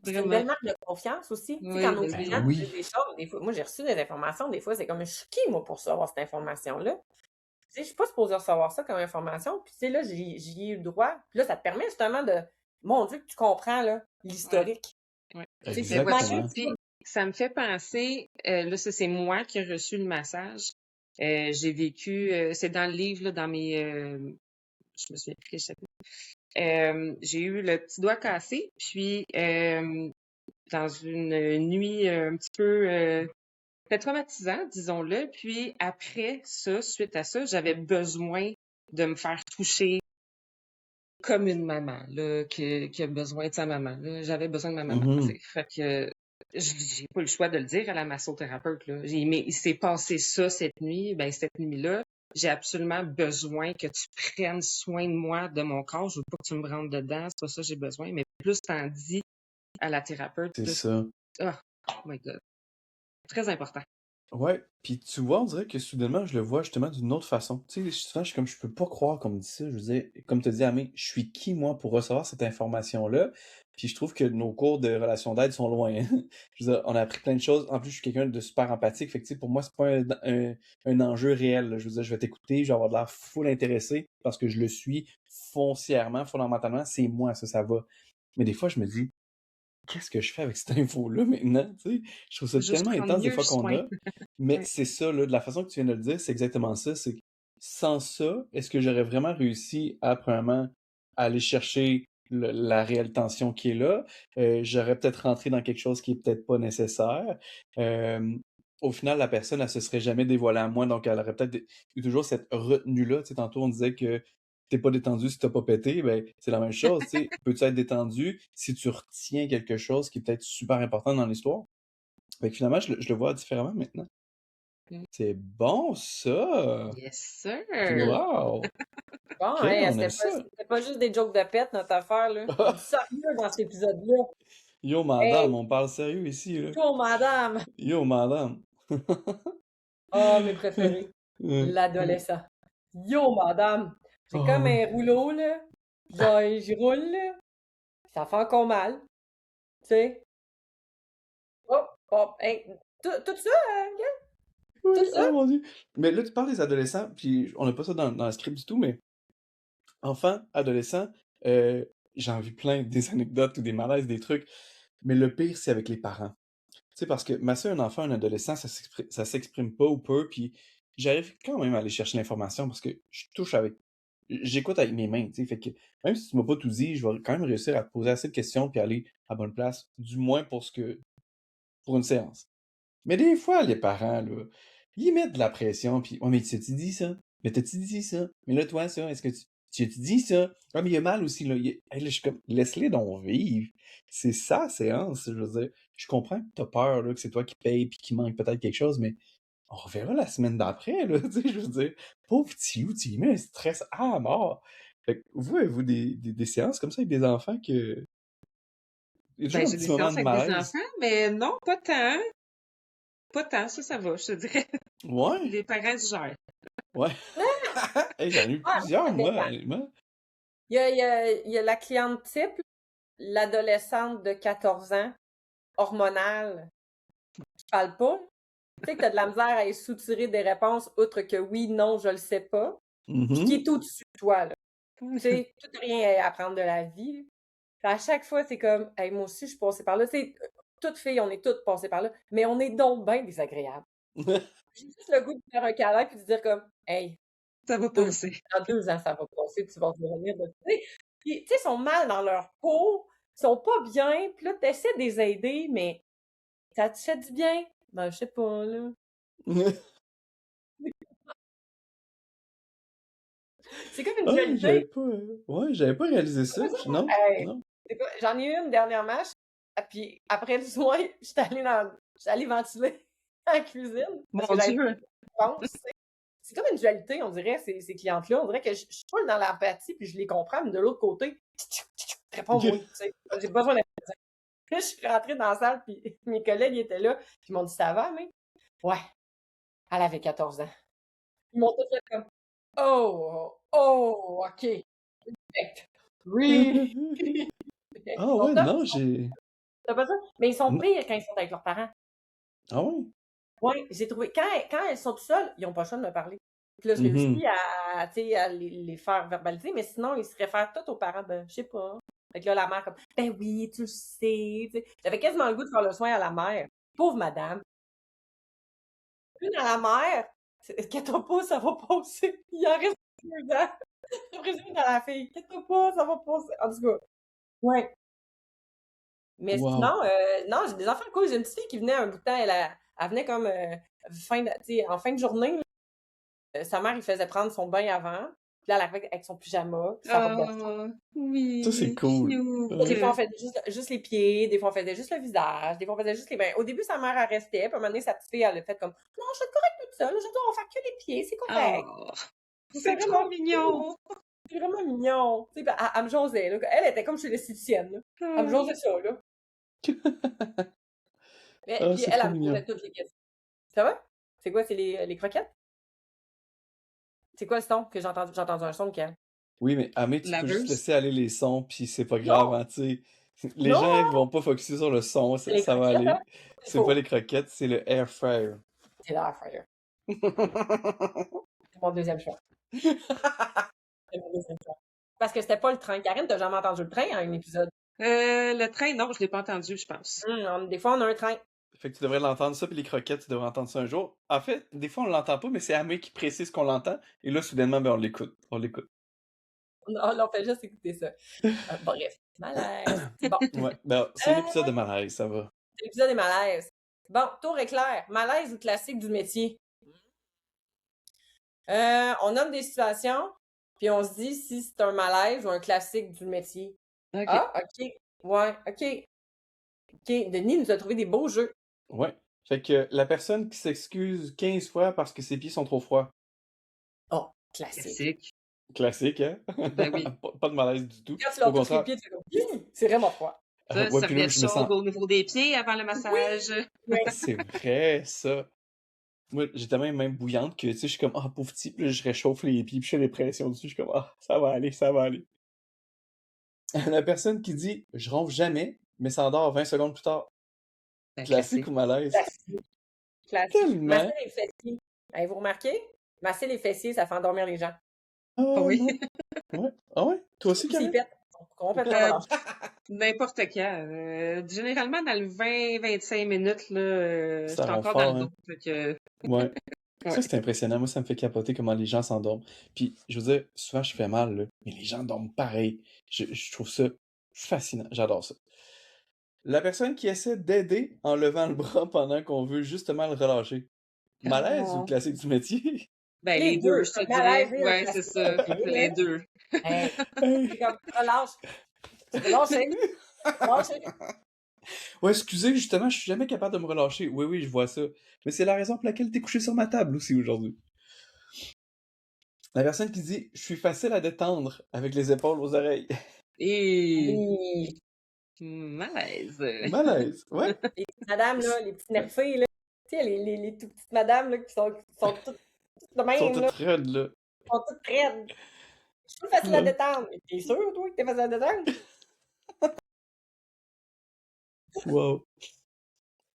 C'est une Vraiment. belle marque de confiance aussi. Tu sais, quand Oui, nos ben Ben clients oui. nous disent oui. des choses, des fois, moi, j'ai reçu des informations, des fois, c'est comme, je suis qui, moi, pour savoir cette information-là? Tu sais, je suis pas supposée recevoir ça comme information. Puis, tu sais, là, j'y ai eu le droit. Puis là, ça te permet justement de, mon Dieu, que tu comprends, là, Ouais. l'historique. Ouais. Tu sais, Ben s'il te vois-tu, manquait Exactement. puis ça me fait penser, là, ça, c'est moi qui ai reçu le massage. J'ai vécu, c'est dans le livre, là, dans mes, je me souviens plus quel chapitre. J'ai eu le petit doigt cassé, puis dans une nuit un petit peu c'était traumatisant, disons-le. Puis après ça, suite à ça, j'avais besoin de me faire toucher comme une maman là, qui a besoin de sa maman. Là. J'avais besoin de ma maman. Tu Mhm. sais. Fait que j'ai pas le choix de le dire à la massothérapeute. Là. Mais il s'est passé ça cette nuit. Ben cette nuit-là, j'ai absolument besoin que tu prennes soin de moi, de mon corps. Je veux pas que tu me rentres dedans. C'est pas ça que j'ai besoin. Mais plus t'en dis à la thérapeute, C'est plus ça. oh my God, très important. Ouais, puis tu vois, on dirait que soudainement, je le vois justement d'une autre façon. Tu sais, souvent, je suis comme, je peux pas croire qu'on me dit ça. Je veux dire, comme tu dis, Amé, je suis qui, moi, pour recevoir cette information-là? Puis je trouve que nos cours de relations d'aide sont loin. Je veux dire, on a appris plein de choses. En plus, je suis quelqu'un de super empathique. Fait que, tu sais, pour moi, c'est pas un enjeu réel, là. Je veux dire, je vais t'écouter, je vais avoir de l'air full intéressé parce que je le suis foncièrement, fondamentalement. C'est moi, ça va. Mais des fois, je me dis, qu'est-ce que je fais avec cette info-là maintenant? Tu sais, je trouve ça Juste tellement prendre intense des mieux fois qu'on soin. a. Mais Ouais. c'est ça, là, de la façon que tu viens de le dire, c'est exactement ça. C'est que sans ça, est-ce que j'aurais vraiment réussi à, premièrement, aller chercher la réelle tension qui est là? J'aurais peut-être rentré dans quelque chose qui est peut-être pas nécessaire. Euh, Au final, la personne, elle se serait jamais dévoilée à moi, donc elle aurait peut-être eu toujours cette retenue-là. Tu sais, tantôt, on disait que t'es pas détendu si t'as pas pété, ben, c'est la même chose, tu sais. Peux-tu être détendu si tu retiens quelque chose qui est peut-être super important dans l'histoire? Fait que finalement, je le vois différemment maintenant. Mm. C'est bon, ça! Yes, sir. Wow! Bon, OK, hey, on aime ça! c'était pas juste des jokes de pète, notre affaire, là. Il y a du sérieux dans cet épisode-là. Yo, madame, Hey, on parle sérieux ici, là. toi, madame! Yo, madame! Ah, mes préférés. L'adolescent. Yo, madame! J'ai Oh comme oui. un rouleau, là. Genre, j'y roule, là. Ça fait encore mal. Tu sais? Oh, oh, hey, tout ça, Oui, tout ça? oh mon Dieu! Mais là, tu parles des adolescents, puis on n'a pas ça dans le script du tout, mais Enfant, adolescent, j'en vis plein des anecdotes ou des malaises, des trucs, mais le pire, c'est avec les parents. Tu sais, parce que ma soeur, un enfant, un adolescent, ça s'exprime pas ou peu, puis j'arrive quand même à aller chercher l'information parce que j'écoute avec mes mains, tu sais, fait que même si tu m'as pas tout dit, je vais quand même réussir à te poser assez de questions puis aller à bonne place, du moins pour une séance. Mais des fois, les parents, là, ils mettent de la pression, puis «Ouais, mais t'as-tu dit ça? Mais t'as-tu dit ça? Mais là, toi, ça, est-ce que tu as-tu dit ça? Ah, mais il y a mal aussi, là. Hey, là, je suis comme, laisse-les donc vivre. C'est ça, séance, je veux dire. Je comprends que t'as peur, là, que c'est toi qui paye, puis qu'il manque peut-être quelque chose, mais on reverra la semaine d'après, là, tu sais, je veux dire. Pauvre petit loup, tu lui mets un stress à mort. Fait que vous, avez-vous des séances comme ça avec des enfants que... Il y a Ben, toujours un j'ai des petit moment séances de avec des malaise. enfants, mais non, pas tant. Pas tant, ça va, je te dirais. Ouais, Les parents se gèrent. ouais. Hey, j'en ai eu Ouais, moi, plusieurs, ça moi, dépend. honnêtement. Il y a la cliente type, l'adolescente de 14 ans, hormonale, qui parle pas. Tu sais que t'as de la misère à y soutirer des réponses outre que oui, non, je le sais pas. Puis qui Mhm. est au-dessus de toi, là. Tu sais, tout rien à apprendre de la vie. Puis à chaque fois, c'est comme, hey, moi aussi, je suis passée par là. Tu sais, toutes filles, on est toutes passées par là, mais on est donc bien désagréables. J'ai juste le goût de faire un câlin puis de dire comme, hey, Ça va deux, passer. dans 2 ans, ça va passer, tu vas revenir de. Puis, tu sais, ils sont mal dans leur peau, ils sont pas bien, puis là, t'essaies de les aider, mais ça te fait du bien? Ben, je sais pas, là. C'est comme une Ah, dualité. j'avais pas réalisé ça. Non, Hey, non. c'est quoi, j'en ai eu une dernièrement, puis après le soin, j'étais allée ventiler en cuisine, parce que Mon j'avais Dieu. pense, c'est comme une dualité, on dirait, ces clientes-là. On dirait que je suis pas dans l'empathie, puis je les comprends, mais de l'autre côté, réponds-moi, tu sais. J'ai besoin d'empathie. Puis là, je suis rentrée dans la salle, puis mes collègues étaient là, puis ils m'ont dit, ça va, mais? Ouais, elle avait 14 ans. Ils m'ont tous fait comme, oh, oh, OK. Oui. Ils Ah sont ouais, top, non, j'ai... t'as pas ça? Mais ils sont Non. pires quand ils sont avec leurs parents. Ah ouais? Oui, j'ai trouvé. Quand elles sont tout seules, ils n'ont pas le choix de me parler. Puis là, je Mhm. réussis tu sais, à les faire verbaliser, mais sinon, ils se réfèrent tout aux parents. Ben, je sais pas. Fait que là, la mère, comme, ben oui, tu le sais. Tu sais. J'avais quasiment le goût de faire le soin à la mère. Pauvre madame. Une à la mère, inquiète-toi pas, ça va passer. Il en reste 2 ans. Après, une à la fille, inquiète-toi pas, ça va passer. En tout cas, ouais. Mais Wow. sinon, non, j'ai des enfants cool. J'ai une petite fille qui venait un bout de temps, elle venait comme tu sais, en fin de journée, là, sa mère, il faisait prendre son bain avant. Puis là, elle arrivait avec son pyjama, puis sa robe de chambre. Oh, Ça, c'est oui, cool. Des fois, on cute. faisait juste les pieds, des fois, on faisait juste le visage, des fois, on faisait juste les mains. Au début, sa mère, elle restait, puis à un moment donné, sa petite fille, elle a fait comme, non, je suis correcte toute seule, aujourd'hui, on va faire que les pieds, c'est correct. Oh, C'est c'est trop vraiment cute. mignon. C'est vraiment mignon. Tu sais, puis elle me jasait, là. Elle était comme chez l'esthéticienne, là. Elle me Ah. jasait ça, là. Mais, Ah, puis c'est elle, trop elle me mignon. posait toutes les questions. Ça va? C'est quoi, c'est les croquettes? C'est quoi le son que j'ai entendu un son de quel? Oui, mais Amé, tu peux juste Laveuse. laisser aller les sons, puis c'est pas grave, Non! hein, tu sais. Les gens, ils Non! vont pas focuser sur le son, C'est ça, les ça va croquettes, hein? aller. C'est C'est pas faux. les croquettes, c'est le air fryer. C'est l'air fryer. C'est mon deuxième choix. C'est mon deuxième choix. Parce que c'était pas le train. Karine, t'as jamais entendu le train en un épisode? Le train, non, je l'ai pas entendu, je pense. Des fois, on a un train. Fait que tu devrais l'entendre ça, puis les croquettes, tu devrais entendre ça un jour. En fait, des fois, on l'entend pas, mais c'est Amé qui précise qu'on l'entend, et là, soudainement, ben, on l'écoute. On l'écoute. On fait juste écouter ça. Bref, malaise. Bon, Ouais, ben, c'est un épisode de malaise, ça va. l'épisode est malaise. Bon, tour éclair. Malaise ou classique du métier? On nomme des situations, puis on se dit si c'est un malaise ou un classique du métier. OK. Ah, OK. Ouais, OK. OK. Denis nous a trouvé des beaux jeux. Ouais. Fait que la personne qui s'excuse 15 fois parce que ses pieds sont trop froids. Oh, classique. Classique. Classique, hein? Ben oui. Pas de malaise du tout. Quand tu Au leur touches les contraire. pieds, tu fais comme, c'est vraiment froid. Ça, Ouais, puis là, serviette je me sens... chaude au niveau des pieds avant le massage. Ouais. C'est vrai, ça. Moi, j'ai tellement même bouillante que, tu sais, je suis comme, ah, pauvre petit, puis là, je réchauffe les pieds, puis je fais des pressions dessus, je suis comme, ah, ça va aller, ça va aller. La personne qui dit, je ronfle jamais, mais s'endort 20 secondes plus tard. Ben, Classique classique. ou malaise? Classique. Classique. Masser Tellement. les fessiers. Avez-vous remarqué? Masser les fessiers, ça fait endormir les gens. Ah Oui. non. Ouais. Ah ouais? Toi aussi, Surtout s'ils Karine? pètent. Ils sont complètement Euh, relâchés. N'importe quand. Généralement, dans le 20-25 minutes, là, je Ça suis ronfle encore dans fort, le hein? dos. Fait que, Ouais. Ça, ouais. c'est impressionnant. Moi, ça me fait capoter comment les gens s'endorment. Puis, je veux dire, souvent, je fais mal, là, mais les gens dorment pareil. Je trouve ça fascinant. J'adore ça. La personne qui essaie d'aider en levant le bras pendant qu'on veut justement le relâcher. Malaise ou Oh. classique du métier? Ben, Les les deux, deux. je te Malaise dirais. et un Ouais, c'est classique. ça. OK, là. Les deux. Hey, Hey. c'est comme relâche. Relâchez. Relâchez. Ouais, excusez, justement, je suis jamais capable de me relâcher. Oui, oui, je vois ça. Mais c'est la raison pour laquelle t'es couché sur ma table aussi aujourd'hui. La personne qui dit « Je suis facile à détendre avec les épaules aux oreilles. Et Oui. malaise. » Malaise, ouais. Les petites madames, là, les petites nerfées, là. Tu sais, les toutes petites madames, là, qui sont toutes de Ils sont même, là. toutes raides, là. Qui sont toutes raides. Je suis facile à Ouais. détendre. T'es sûr, toi, que t'es facile à détendre? Wow.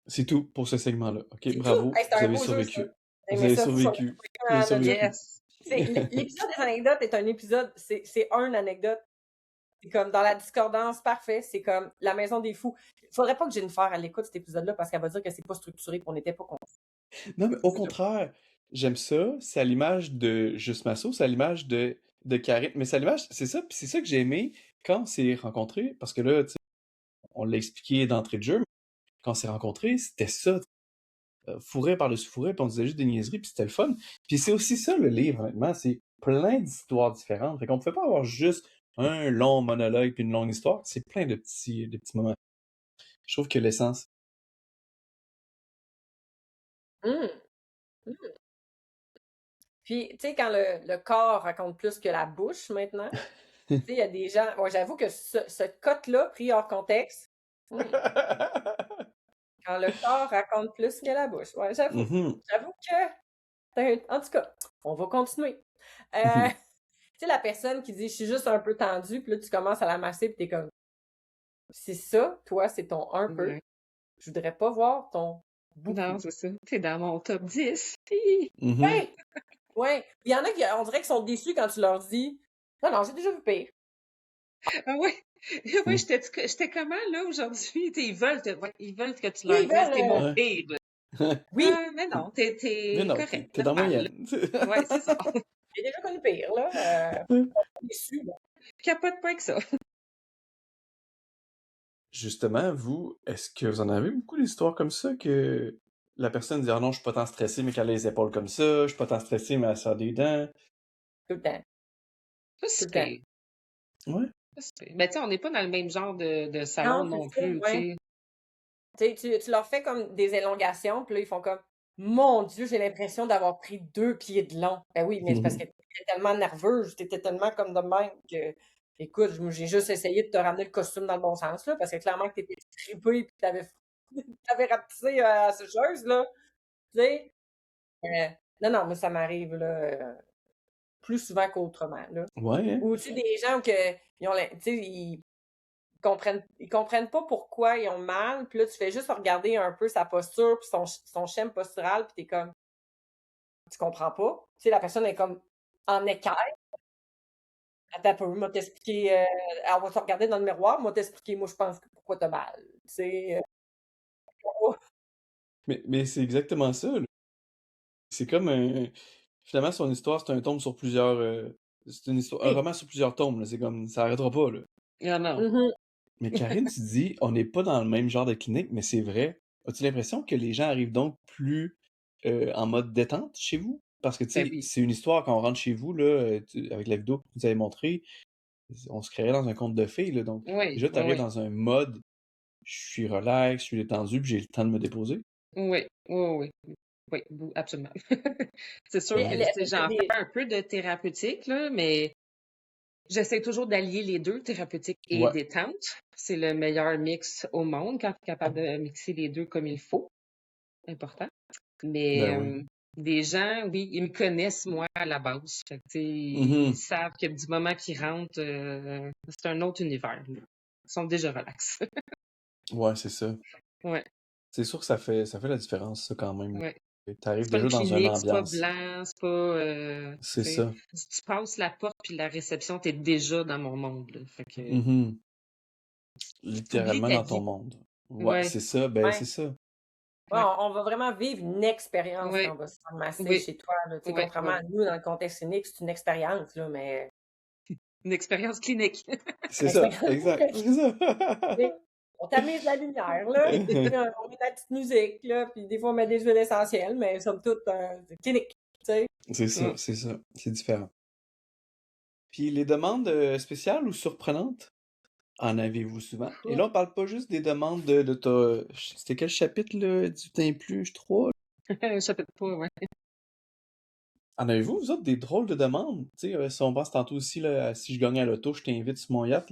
C'est tout pour ce segment-là. OK, C'est tout. bravo, Hey, c'était vous un avez beau jeu, ça. survécu. J'ai Vous aimé avez ça. survécu. Vous avez survécu. Yes. L'épisode des anecdotes est un épisode, c'est une anecdote. C'est comme dans la discordance, parfait. C'est comme la maison des fous. Faudrait pas que Jennifer elle écoute cet épisode-là parce qu'elle va dire que c'est pas structuré, qu'on n'était pas con. Non, mais au contraire, j'aime ça. C'est à l'image de Juste Masso, c'est à l'image de Karine. Mais c'est à l'image, c'est ça, puis c'est ça que j'ai aimé quand on s'est rencontrés, parce que là, tu sais, on l'a expliqué d'entrée de jeu, mais quand on s'est rencontrés, c'était ça, fourré par-dessus fourré, puis on disait juste des niaiseries, puis c'était le fun. Puis c'est aussi ça, le livre, honnêtement, c'est plein d'histoires différentes. Fait qu'on ne pouvait pas avoir juste un long monologue puis une longue histoire, c'est plein de petits moments. Je trouve que l'essence... Hum, hum. Puis, tu sais, quand le corps raconte plus que la bouche maintenant, tu sais, il y a des gens. Bon, j'avoue que ce cote-là, pris hors contexte, quand le corps raconte plus que la bouche. Ouais, j'avoue. Mhm. J'avoue que. En tout cas, on va continuer. Tu sais, la personne qui dit je suis juste un peu tendue, puis là, tu commences à la masser, puis t'es comme. C'est ça, toi, c'est ton un peu. Ouais. Je voudrais pas voir ton beaucoup. Non, c'est ça. T'es dans mon top 10. Mhm. Ouais! Ouais. Il y en a qui, on dirait qu'ils sont déçus quand tu leur dis non, non, j'ai déjà vu pire. Ah ouais. Ouais, Mm. j'étais comment là aujourd'hui? Ils veulent ils veulent que tu Oui, leur ils dises veulent, t'es mon Ouais. pire. Oui, Mais non, Mais t'es non, correct, t'es dans la normal. moyenne. Ouais, c'est ça. j'ai déjà connu pire, là. Ouais. Déçu, là. Capote pas avec ça. Justement, vous, est-ce que vous en avez beaucoup d'histoires comme ça que la personne dit « Ah non, je suis pas tant stressé, mais qu'elle a les épaules comme ça, je suis pas tant stressé, mais elle sort des dents. Tout le temps. Pas Tout si le temps. pire. » Ouais. Pas si pire. Ben, tu sais, on n'est pas dans le même genre de salon Non, non c'est ça, plus, tu ouais. sais. Tu sais, tu leur fais comme des élongations, puis là, ils font comme mon Dieu, j'ai l'impression d'avoir pris 2 pieds de long. Ben oui, mais c'est parce que t'étais tellement nerveuse, t'étais tellement comme de même que. Écoute, j'ai juste essayé de te ramener le costume dans le bon sens, là, parce que clairement que t'étais trippée puis t'avais rapetissé à la sécheuse, là. Tu sais? Non, non, moi, ça m'arrive, là, plus souvent qu'autrement, là. Ouais, hein? Ou, tu sais, des gens que, ils ont, tu sais, ils comprennent pas pourquoi ils ont mal, puis là, tu fais juste regarder un peu sa posture, puis son schème postural, puis t'es comme, tu comprends pas. Tu sais, la personne est comme en équerre. Attends un peu, moi t'expliquer, elle va te regarder dans le miroir, moi t'expliquer, moi je pense que pourquoi t'as mal. Tu sais, Mais c'est exactement ça, là. C'est comme un... Finalement, son histoire, c'est un tome sur plusieurs... c'est une histoire, un oui. roman sur plusieurs tomes, là. C'est comme... Ça arrêtera pas, là. Ah non. Mhm. Mais Karine, tu dis, on n'est pas dans le même genre de clinique, mais c'est vrai. As-tu l'impression que les gens arrivent donc plus en mode détente chez vous? Parce que, tu Ben sais, oui. c'est une histoire quand on rentre chez vous, là, avec la vidéo que vous avez montrée, on se créerait dans un conte de fées, là. Donc, Oui, déjà, tu oui, arrives oui. dans un mode, je suis relax, je suis détendu, puis j'ai le temps de me déposer. Oui, oui, oui. Oui, absolument. C'est sûr Et que, tu sais, j'en fais un peu de thérapeutique, là, mais j'essaie toujours d'allier les deux, thérapeutique et Ouais. détente. C'est le meilleur mix au monde quand tu es capable de mixer les deux comme il faut. Important. Mais Ben oui. des gens, oui, ils me connaissent, moi, à la base. Fait que, tu sais, Mhm. ils savent que du moment qu'ils rentrent, c'est un autre univers. Là. Ils sont déjà relax. Ouais, c'est ça. Ouais, C'est sûr que ça fait la différence, ça, quand même. ouais. T'arrives C'est pas déjà une dans une clinique, c'est pas ambiance. blanc, c'est pas, tu C'est sais, ça. tu passes la porte puis la réception, t'es déjà dans mon monde, là. Fait que Mhm. t'oublies Littéralement ta dans ton vie. monde. Ouais, Ouais, c'est ça, ben Ouais. c'est ça. Ouais, ouais, on va vraiment vivre une expérience ouais, quand on va se faire masser oui, chez toi, là. Tu sais, ouais, contrairement ouais. à nous, dans le contexte clinique, c'est une expérience, là, mais Une expérience clinique. C'est ça, l'expérience, exact, c'est ça. on tamise la lumière, là, puis on met la petite musique, là, puis des fois on met des huiles essentielles, mais somme toute, c'est clinique, tu sais. C'est Mm. ça, c'est différent. Puis les demandes spéciales ou surprenantes, en avez-vous souvent? Et là, on parle pas juste des demandes de ta... C'était quel chapitre, là, du T'impluge 3? Ça peut pas, ouais. En avez-vous, vous autres, des drôles de demandes? Tu sais, si on pense tantôt aussi, là, à si je gagne à l'auto, je t'invite sur mon yacht.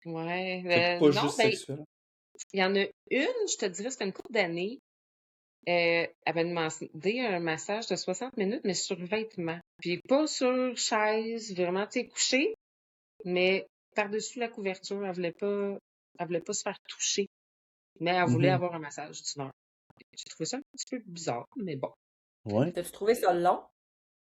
Ouais, Fait que pas non, juste ben, sexuel. il y en a une, je te dirais, c'était une couple d'années. Elle avait demandé un massage de 60 minutes, mais sur vêtements. Puis pas sur chaise, vraiment, tu sais, couché, mais par-dessus la couverture. Elle voulait pas se faire toucher, mais elle voulait Mhm. avoir un massage d'une heure. J'ai trouvé ça un petit peu bizarre, mais bon. Ouais. T'as-tu trouvé ça long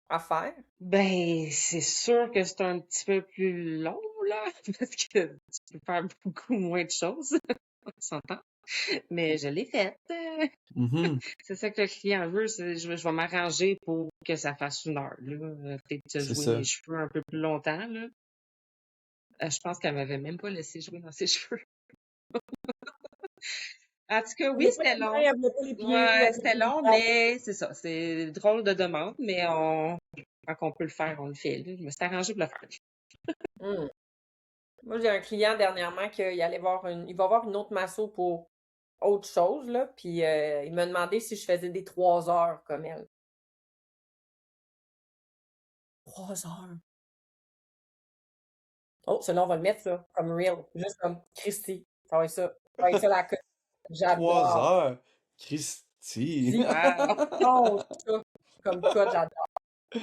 à faire? Ben, c'est sûr que c'est un petit peu plus long, là, parce que tu peux faire beaucoup moins de choses, on s'entend. Mais je l'ai faite. Mhm. C'est ça que le client veut, je vais m'arranger pour que ça fasse une heure, là. Peut-être C'est jouer ça. mes cheveux un peu plus longtemps, là. Je pense qu'elle m'avait même pas laissé jouer dans ses cheveux. En tout cas, Elle oui, voulait pas c'était les mains, long. elle voulait pas les pieds, Ouais, elle voulait c'était pas les long, bras. mais c'est ça. C'est drôle de demande, mais quand on peut le faire, on le fait, là. Je me suis arrangée pour le faire. Hum. Moi, j'ai un client dernièrement il va voir une autre masso pour autre chose, là, puis il m'a demandé si je faisais des 3 heures comme elle. 3 heures. Oh, celui-là, on va le mettre, ça, comme real. Juste comme Christy. Ça va être ça. Ça va être ça la cote. 3 J'adore. heures! Christy! Si. Wow! Oh, ça, comme code, j'adore.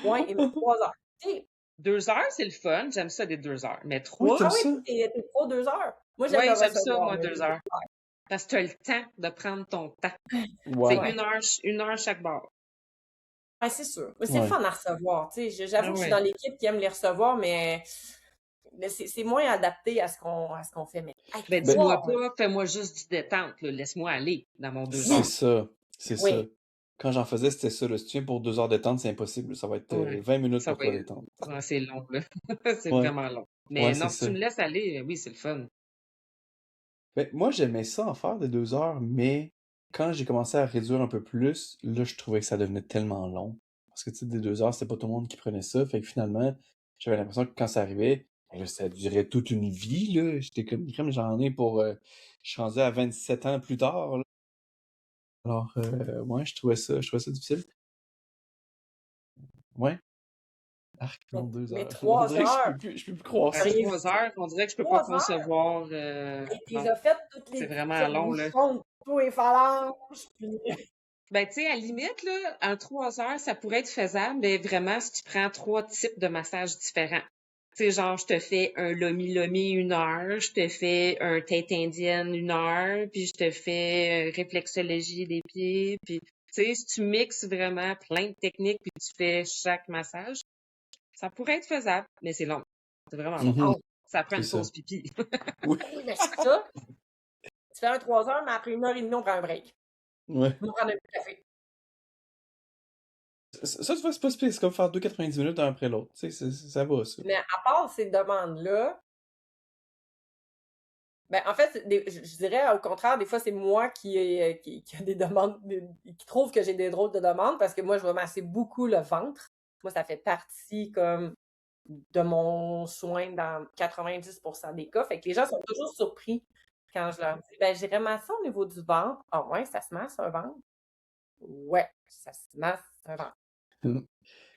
Ouais, et 3 heures. Tu sais, 2 heures, c'est le fun. J'aime ça des 2 heures. Mais Oui, 3, t'aimes ah oui, ça? toi, t'es pro 2 heures. Moi, j'aime le ouais, j'aime ça, recevoir, moi, mais 2 heures. Parce que tu as le temps de prendre ton temps. C'est Ouais. ouais. 1 heure chaque bord. Ouais, c'est sûr. Mais c'est le Ouais. fun à recevoir. Tu sais, j'avoue Ah que je suis dans ouais. l'équipe qui aime les recevoir, mais c'est moins adapté à ce qu'on fait. Mais hey, Ben, Ben, dis-moi 3 heures. pas, fais-moi juste du détente, là. Laisse-moi aller dans mon 2 c'est Oui, heures. ça. C'est ça. oui. Quand j'en faisais, c'était ça. Là. Si tu viens pour 2 heures détente, c'est impossible. Ça va être Ouais. 20 minutes Ça pour va toi être, détendre. ouais, c'est long, là. C'est Ouais. vraiment long. Ouais, Mais c'est non, si tu ça. me laisses aller, oui, c'est le fun. Ben, moi, j'aimais ça en faire des 2 heures, mais quand j'ai commencé à réduire un peu plus, là, je trouvais que ça devenait tellement long. Parce que, tu sais, des 2 heures, c'était pas tout le monde qui prenait ça. Fait que finalement, j'avais l'impression que quand ça arrivait, ben là, ça durait toute une vie, là. J'étais comme, crème, j'en ai pour... je suis rendu à 27 ans plus tard, là. Alors, ouais, je trouvais ça difficile. Ouais. Arc, non, Mais, 2 mais heures. On 3 dirait que heures. je peux plus croire ça. Sérieux, 3 heures, on dirait que je peux pas 3 heures. concevoir. Hey, tu les Non, as faites toutes c'est les petites vraiment long, là. tire-bouchons, tous les phalanges. Puis... Ben, tu sais, à la limite, là, en 3 heures, ça pourrait être faisable, mais vraiment, si tu prends 3 types de massages différents. Tu sais, genre, je te fais un lomi-lomi 1 heure, je te fais un tête indienne 1 heure, puis je te fais réflexologie des pieds, puis, tu sais, si tu mixes vraiment plein de techniques, puis tu fais chaque massage, ça pourrait être faisable, mais c'est long. C'est vraiment long. Mhm, Oh, Ça prend c'est une ça. pause pipi. Oui. oui, mais c'est ça. Tu fais un 3 heures, mais après 1 heure et demie, on prend un break. Ouais. On prend un café. Ça, tu vois, c'est pas si pire. C'est comme faire 90 minutes un après l'autre. Tu sais, ça va, ça. Mais à part ces demandes-là, ben, en fait, je dirais au contraire, des fois, c'est moi qui a des demandes, qui trouve que j'ai des drôles de demandes parce que moi, je vais masser beaucoup le ventre. Moi, ça fait partie comme de mon soin dans 90% des cas. Fait que les gens sont toujours surpris quand je leur dis, ben, j'irais masser au niveau du ventre. Ah ouais, ça se masse un ventre? Ouais, ça se masse un ventre.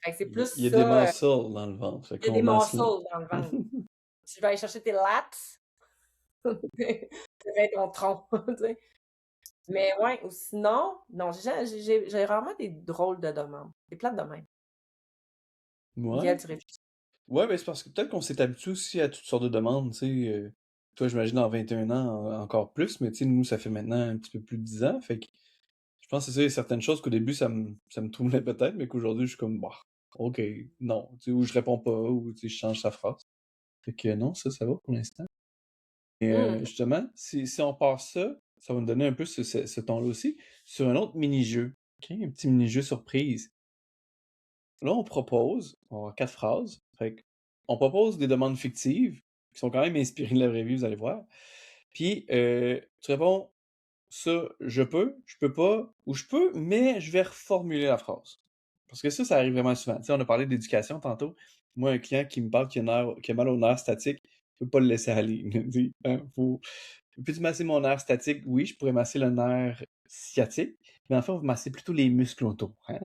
Fait que c'est plus Il y a des ça, muscles dans le ventre. Fait il y a qu'on des masse là. muscles dans le ventre. Si je vais aller chercher tes lats, ça va être ton tronc, tu sais. Mais ouais, ou sinon, non, j'ai rarement des drôles de demandes. Des plates de même. Ouais. Miguel, tu réfléchis. Ouais, ben c'est parce que peut-être qu'on s'est habitué aussi à toutes sortes de demandes, tu sais. Toi, j'imagine, en 21 ans, encore plus, mais tu sais, nous, ça fait maintenant un petit peu plus de 10 ans, fait que Je pense que c'est ça, il y a certaines choses qu'au début, ça me troublait peut-être, mais qu'aujourd'hui, je suis comme, bah, OK, non, tu sais, ou je réponds pas, ou tu sais, je change sa phrase. Fait que non, ça va pour l'instant. Et Mmh. justement, si on passe ça va me donner un peu ce ton-là aussi, sur un autre mini-jeu. OK? Un petit mini-jeu surprise. Là, on propose, on va avoir 4 phrases. Fait on propose des demandes fictives, qui sont quand même inspirées de la vraie vie, vous allez voir. Puis, tu réponds ça, je peux pas, ou je peux, mais je vais reformuler la phrase. Parce que ça arrive vraiment souvent. Tu sais, on a parlé d'éducation tantôt. Moi, un client qui me parle qui a mal au nerf statique, je peux pas le laisser aller. Il me dit, hein, peux-tu masser mon nerf statique? Oui, je pourrais masser le nerf sciatique, mais en fait, on va masser plutôt les muscles autour. Hein?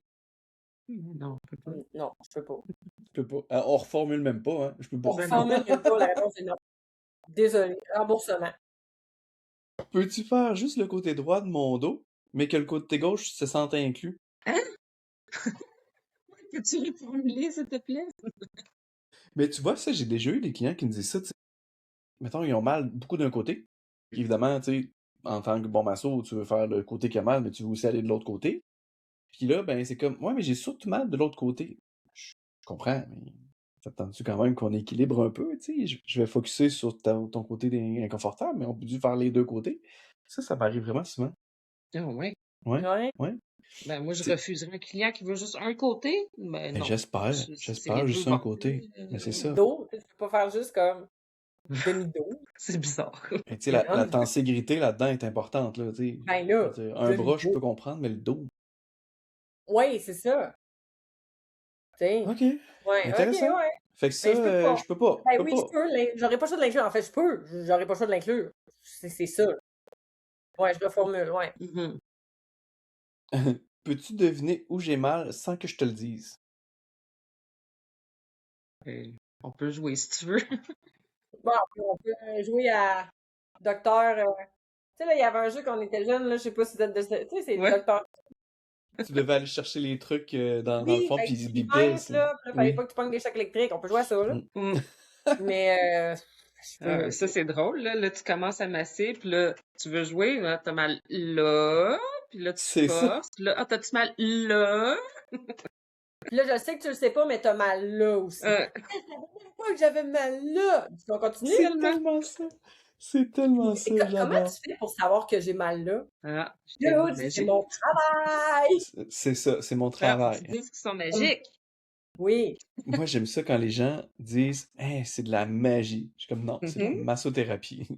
Non, on peut pas. Non, je peux pas. Je peux pas. On reformule même pas, hein? Je peux pas. On Ben non. reformule même pas, la réponse est non. Désolée, remboursement. Peux-tu faire juste le côté droit de mon dos, mais que le côté gauche se sente inclus? Hein? Peux-tu reformuler, s'il te plaît? Mais tu vois, ça, j'ai déjà eu des clients qui me disent ça, tu sais. Mettons, ils ont mal beaucoup d'un côté. Évidemment, tu sais, en tant que bon masso, tu veux faire le côté qui a mal, mais tu veux aussi aller de l'autre côté. Puis là, ben, c'est comme, ouais, mais j'ai surtout mal de l'autre côté. Je comprends, mais t'attends-tu quand même qu'on équilibre un peu, tu sais? Je vais focusser sur ton côté inconfortable, mais on peut dû faire les deux côtés. Ça m'arrive vraiment souvent. Ah ouais. Ouais, Ouais. ouais. Ben moi, je Tu sais, refuserais un client qui veut juste un côté. Ben ben, non. j'espère C'est les juste deux un bords. côté. Mais c'est ça. Dos, tu peux pas faire juste comme demi-dos. C'est bizarre. Et tu sais, Mais la non, tenségrité là-dedans est importante, là, tu sais. ben Je veux là, dire, un bras, je demi-dos. peux comprendre, mais le dos. Oui, c'est ça. Tu sais. OK, Ouais, ok, intéressant. ouais. Fait que ça, Mais je peux pas. je peux pas. Ben Je peux oui, je pas. peux. J'aurais pas le choix de l'inclure. En fait, je peux. J'aurais pas le choix de l'inclure. C'est ça. Ouais, je reformule, ouais. Mhm. Peux-tu deviner où j'ai mal sans que je te le dise? On peut jouer si tu veux. Bon, on peut jouer à Docteur. Tu sais, là, il y avait un jeu quand on était jeune, là, je sais pas si vous êtes de ce. Tu sais, c'est Ouais. Docteur. Tu devais aller chercher les trucs dans le Oui, fond, avec puis ils des bipaient. pinces, là. Puis là, fallait Oui. pas que tu pognes des chocs électriques. On peut jouer à ça, là. Mm. Mm. Mais, Ça, c'est drôle, là. Là, tu commences à masser, puis là, tu veux jouer, là, t'as mal là, puis là, tu C'est ça. forces, puis là, ah, t'as-tu mal là? Puis là, je sais que tu le sais pas, mais t'as mal là aussi. Euh, Moi, que j'avais mal là. Tu vas continuer, C'est là? tellement ça. C'est tellement ça, Comment j'adore. tu fais pour savoir que j'ai mal là? ah, Dude, mais c'est mon travail! C'est ça, c'est mon faut travail. que tu dises qu'ils sont magiques. Oui. Moi, j'aime ça quand les gens disent hey, c'est de la magie. Je suis comme non, c'est de la Mhm. massothérapie.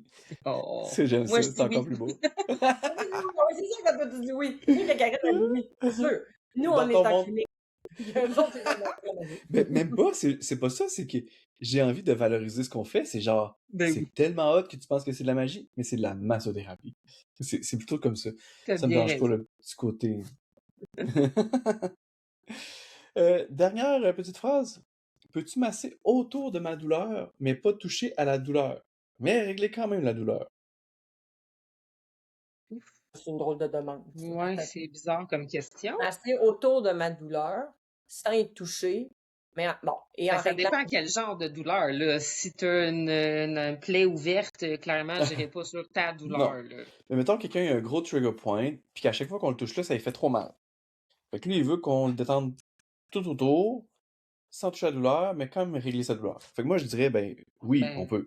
Oh. Ça, j'aime Moi, ça, je c'est dis encore oui. plus beau. Oui, c'est sûr que toi, tu dis oui. C'est sûr que Karine a dit oui. C'est sûr. Nous, Dans on est ton en monde. clinique. Eux autres, c'est la magie. Mais même pas, c'est pas ça, c'est que j'ai envie de valoriser ce qu'on fait. C'est genre, Ben oui, c'est tellement hot que tu penses que c'est de la magie, mais c'est de la massothérapie. C'est plutôt comme ça. t'as Ça me bien dérange pas raison. le petit côté. Dernière petite phrase. Peux-tu masser autour de ma douleur, mais pas toucher à la douleur, mais régler quand même la douleur? C'est une drôle de demande. Ouais, c'est bizarre comme question. Masser autour de ma douleur, sans y toucher. Mais bon, et Ben, en ça réglant. dépend quel genre de douleur, là. Si t'as une plaie ouverte, clairement, j'irai pas sur ta Non. douleur, là. Mais mettons quelqu'un a un gros trigger point, puis qu'à chaque fois qu'on le touche là, ça lui fait trop mal. Fait que lui, il veut qu'on le détende tout autour, sans toucher à la douleur, mais quand même régler sa douleur. Fait que moi, je dirais, ben oui, on Ben, peut.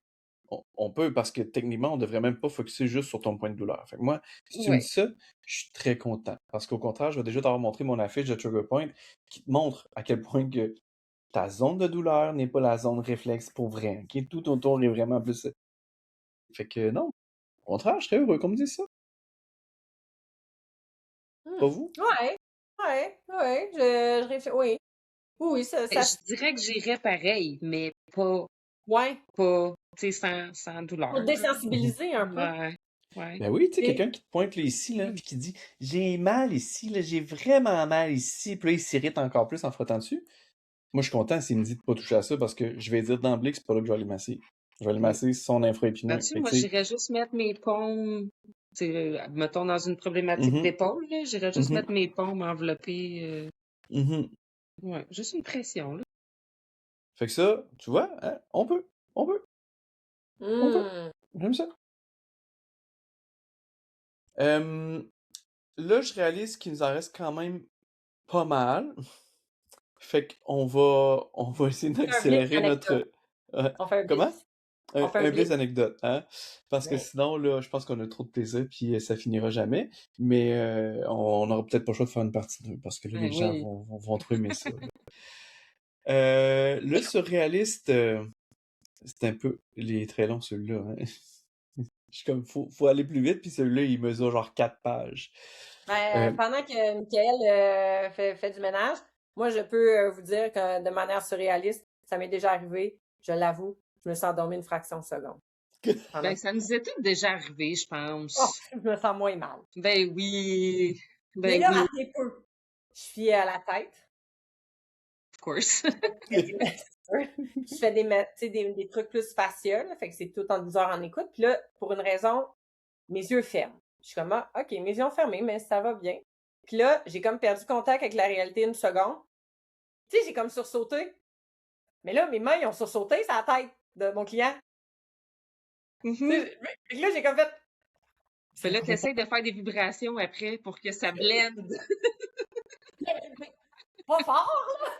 On peut parce que techniquement, on devrait même pas focuser juste sur ton point de douleur. Fait que moi, si tu me ouais. dis ça, je suis très content. Parce qu'au contraire, je vais déjà t'avoir montré mon affiche de Trigger Point qui te montre à quel point que ta zone de douleur n'est pas la zone réflexe pour vrai. Ok? Tout autour est vraiment plus. Fait que non, au contraire, je serais heureux qu'on me dise ça. Pas vous? Ouais, ouais, je réfléchis. Oui. Oui, Ben, je dirais que j'irais pareil, mais Ouais, tu sais, sans douleur, pour là. désensibiliser un peu. Ouais, ouais. Ben oui, tu sais, Et- quelqu'un qui te pointe là, ici, là, puis qui dit j'ai mal ici, là, j'ai vraiment mal ici, puis là, il s'irrite encore plus en frottant dessus. Moi, je suis content s'il me dit de pas toucher à ça parce que je vais dire d'emblée que c'est pas là que je vais aller masser. Je vais aller masser son infraépineux. Là-dessus, Fait que, moi, tu sais, j'irais juste mettre mes paumes, tu sais, mettons dans une problématique mhm, d'épaule, là, j'irais juste mhm, mettre mes paumes enveloppées, mhm. ouais, juste une pression, là. Fait que ça, tu vois, hein, on peut. On peut. Hmm. J'aime ça. Euh, là, je réalise qu'il nous en reste quand même pas mal. Fait qu'on va essayer Un blitz d'accélérer anecdote. On fait un comment? blitz. On fait un Un blitz blitz. anecdote, hein? Parce que Ouais. sinon, là, je pense qu'on a trop de plaisir, puis ça finira jamais. Mais on aura peut-être pas le choix de faire une partie 2, parce que là, les gens Oui. vont trop aimer ça. Là. Le surréaliste, c'est un peu... Il est très long, celui-là. Hein? Je suis comme, faut aller plus vite, puis celui-là, il mesure genre 4 pages. Pendant que Michael fait du ménage, moi, je peux vous dire que de manière surréaliste, ça m'est déjà arrivé, je l'avoue, je me suis endormie une fraction de seconde. Ben, ça nous est tout déjà arrivé, je Oh, pense. je me sens moins mal. Ben oui. Mais Ben là, oui, assez peu. Je suis à la tête. of course. Je fais des trucs plus faciaux, là, fait que c'est tout en 10 heures en écoute. Puis là, pour une raison, mes yeux ferment. Je suis comme, ah, OK, mes yeux ont fermé, mais ça va bien. Puis là, j'ai comme perdu contact avec la réalité une seconde. Tu sais, j'ai comme sursauté. Mais là, mes mains, ils ont sursauté sur la tête de mon client. Mhm. Fait que là, j'ai comme fait... Fait là, t'essayes de faire des vibrations après pour que ça blende. Pas fort, là!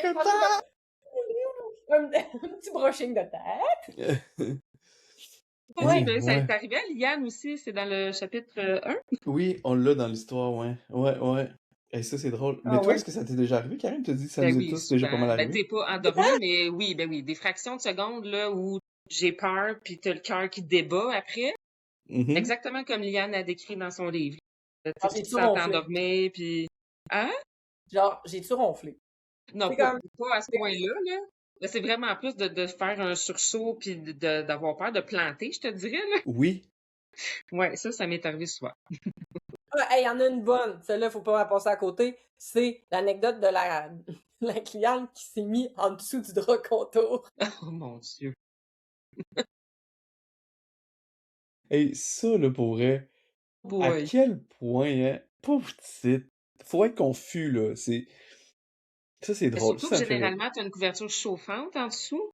Comme ça! un petit brushing de tête. Oui, Hey, ben, ça ouais. est arrivé à Liane aussi, c'est dans le chapitre 1. Oui, on l'a dans l'histoire, ouais. Ouais. Et ça, c'est drôle. Mais Ah toi, ouais? est-ce que ça t'est déjà arrivé, Karine? Tu dit que ça Ben nous est oui, tous déjà pas mal souvent. Ben, arrivé? t'es pas endormi, mais oui, ben oui, des fractions de secondes, là, où j'ai peur, puis t'as le cœur qui débat après. Mhm. Exactement comme Liane a décrit dans son livre. Tu Ah, sais, j'ai tu te tout sens ronflé. endormi, puis... Hein? Genre, j'ai tout ronflé. Non, C'est pas, comme... pas à ce point-là, là. Mais c'est vraiment plus de faire un sursaut, puis d'avoir peur de planter, je te dirais, là. Oui. Ouais, ça m'est arrivé souvent. Ah, hey, il y en a une bonne. Celle-là, faut pas la passer à côté. C'est l'anecdote de la cliente qui s'est mise en dessous du drap contour. Oh mon Dieu. Hey, ça, là, pour vrai, à Boy. quel point, hein, pauvre petite, faut être confus, là, ça, c'est Mais drôle, surtout ça que me fait rire. généralement, tu as une couverture chauffante en dessous.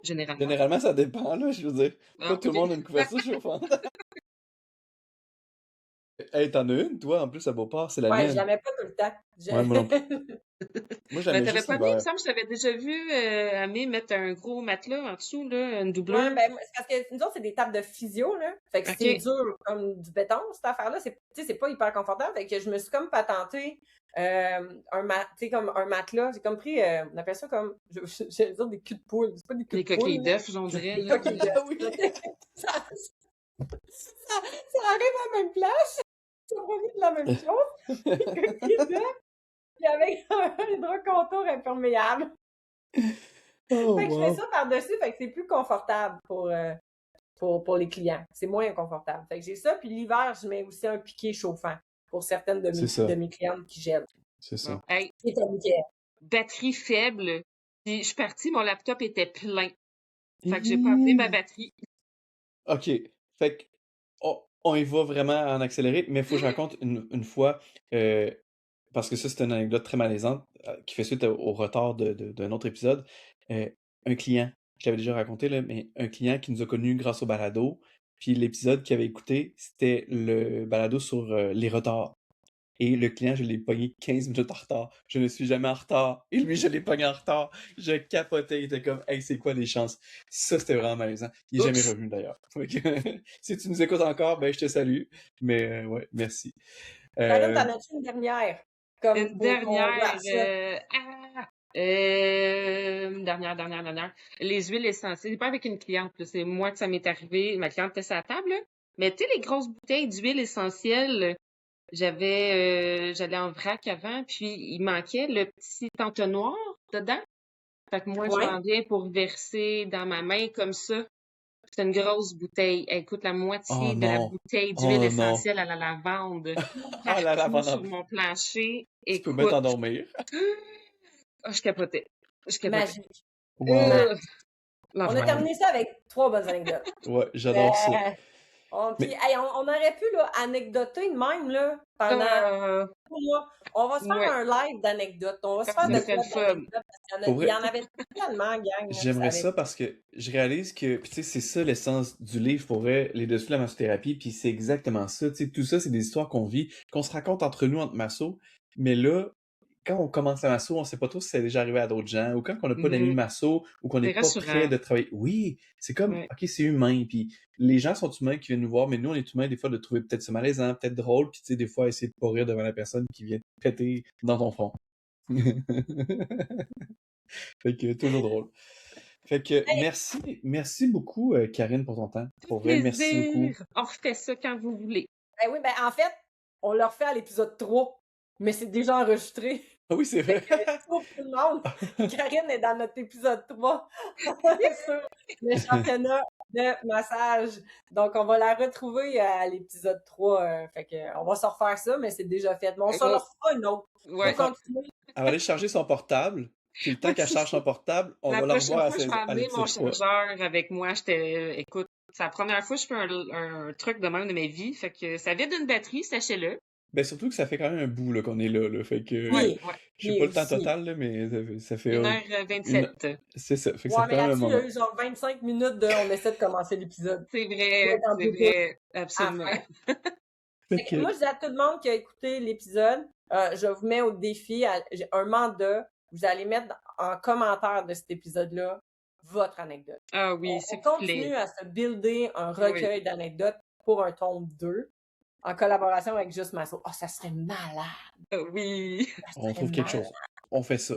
Généralement. Généralement, ça dépend, là, je veux dire, Ah, pas tout le ok. monde a une couverture chauffante. Hey, t'en as une, toi, en plus, à Beauport, c'est la Ouais, je mienne. la mets pas tout le temps. Ouais, moi non plus. Moi, je la Mais mets t'avais juste pas mis, il me l'hiver. semble que je t'avais déjà vu, Amé, mettre un gros matelas en dessous, là, une Ouais, doublure. ben, c'est parce que nous autres, c'est des tables de physio, là. Fait que Ok. c'est dur comme du béton, cette affaire-là. Tu sais, c'est pas hyper confortable. Fait que je me suis comme patentée comme un matelas. J'ai comme pris, on appelle ça comme, je vais dire des culs de poule. C'est pas des culs Des de poule, coquilles là. d'œufs, j'en dirais, Des là. coquilles d'œufs. Oui. Ça arrive à la même place. Ça provient de la même chose. Des coquilles d'œufs. Puis avec un drap contour imperméable. Oh, Fait que je mets wow. ça par-dessus, fait que c'est plus confortable pour les clients. C'est moins inconfortable. Fait que j'ai ça, puis l'hiver, je mets aussi un piqué chauffant pour certaines C'est ça. de mes clientes qui gèlent. C'est ça. Bon. Hey, C'est un Michael. batterie faible. Puis je suis partie, mon laptop était plein. Fait que j'ai pas amené ma batterie. OK. Fait que on y va vraiment en accéléré, mais il faut que je raconte une fois, parce que ça, c'est une anecdote très malaisante qui fait suite au retard d'un autre épisode. Un client, je l'avais déjà raconté, là, mais un client qui nous a connus grâce au balado, puis l'épisode qu'il avait écouté, c'était le balado sur les retards. Et le client, je l'ai pogné 15 minutes en retard. Je ne suis jamais en retard. Et lui, je l'ai pogné en retard. Je capotais. Il était comme, hey, c'est quoi les chances? Ça, c'était vraiment malaisant. Il n'est jamais Oups. revenu d'ailleurs. Fait que, si tu nous écoutes encore, ben, je te salue. Mais, ouais, merci. Karine, t'en as-tu une dernière? Comme Une pour qu'on dernière. wrap ça? Dernière. Les huiles essentielles. C'est pas avec une cliente, là, c'est moi que ça m'est arrivé. Ma cliente était sur la table, là. Mais tu sais, les grosses bouteilles d'huile essentielle, j'allais en vrac avant, puis il manquait le petit entonnoir dedans. Fait que moi, je Ouais. m'en viens pour verser dans ma main comme ça. C'est une grosse bouteille. Elle coûte la moitié Oh de la non. bouteille d'huile Oh non. essentielle à la lavande. Ah, la Partout lavande. sur mon plancher. Tu peux bien Écoute, t'endormir. je capotais. Je capotais. Magique. Wow. On a L'enfer. terminé ça avec 3 bonnes anecdotes. Ouais, j'adore ça. Puis, Mais hey, on aurait pu là, anecdoter de même là, pendant Euh, 3 mois. On va se faire ouais, un live d'anecdotes. On va se faire ça de mais serait quoi le fun. d'anecdotes? Parce qu'il pour y en vrai, avait tellement, gang, là, puis ça j'aimerais avait... ça parce que je réalise que, puis tu sais, c'est ça l'essence du livre pour vrai, les dessous de la massothérapie, puis c'est exactement ça. Tu sais, tout ça, c'est des histoires qu'on vit, qu'on se raconte entre nous, entre massos. Mais là, quand on commence la masso, on sait pas trop si c'est déjà arrivé à d'autres gens, ou quand on n'a pas d'amis Mhm. masso, ou qu'on C'est n'est pas prêt rassurant. de travailler. Oui, c'est comme, Ouais. ok, c'est humain, puis les gens sont humains qui viennent nous voir, mais nous, on est humains des fois de trouver peut-être ça malaisant, peut-être drôle, puis tu sais, des fois, essayer de pas rire devant la personne qui vient te péter dans ton front. Fait que, toujours drôle. Fait que, merci beaucoup, Karine, pour ton temps. Pour vrai, merci beaucoup. Plaisir. On refait ça quand vous voulez. Ben oui, ben en fait, on le refait à l'épisode 3, mais c'est déjà enregistré. Ah oui, c'est vrai. Fait que pour tout le monde, Karine est dans notre épisode 3 sur le championnat de massage. Donc, on va la retrouver à l'épisode 3. Fait que, on va se refaire ça, mais c'est déjà fait. Mais on s'en Oh, refera une autre. ouais. Faut continuer. Elle va aller charger son portable, puis le temps qu'elle charge son portable, on La va la prochaine revoir fois, je vais à amener mon l'épisode 3. chargeur avec moi. Écoute, c'est la première fois que je fais un truc de même de ma vie. Fait que ça vide une batterie, sachez-le. Ben, surtout que ça fait quand même un bout là, qu'on est là. Fait que, Oui, Ouais. je sais oui, pas le temps aussi. total, là, mais ça fait 1h27. c'est ça. Fait que Ouais, ça fait mais quand même un là-dessus, il y a moment. eu genre 25 minutes de on essaie de commencer l'épisode. C'est On vrai, est en c'est Bluetooth vrai. à la Absolument. fin. Fait Fait que que, moi, je dis à tout le monde qui a écouté l'épisode, je vous mets au défi, j'ai un mandat, vous allez mettre en commentaire de cet épisode-là votre anecdote. Ah oui, On s'il vous continue plaît. à se builder un Oui. recueil d'anecdotes pour un tome 2 en collaboration avec Juste Masso. Oh, ça serait malade! Oui. Ça on serait trouve quelque malade. chose. On fait ça,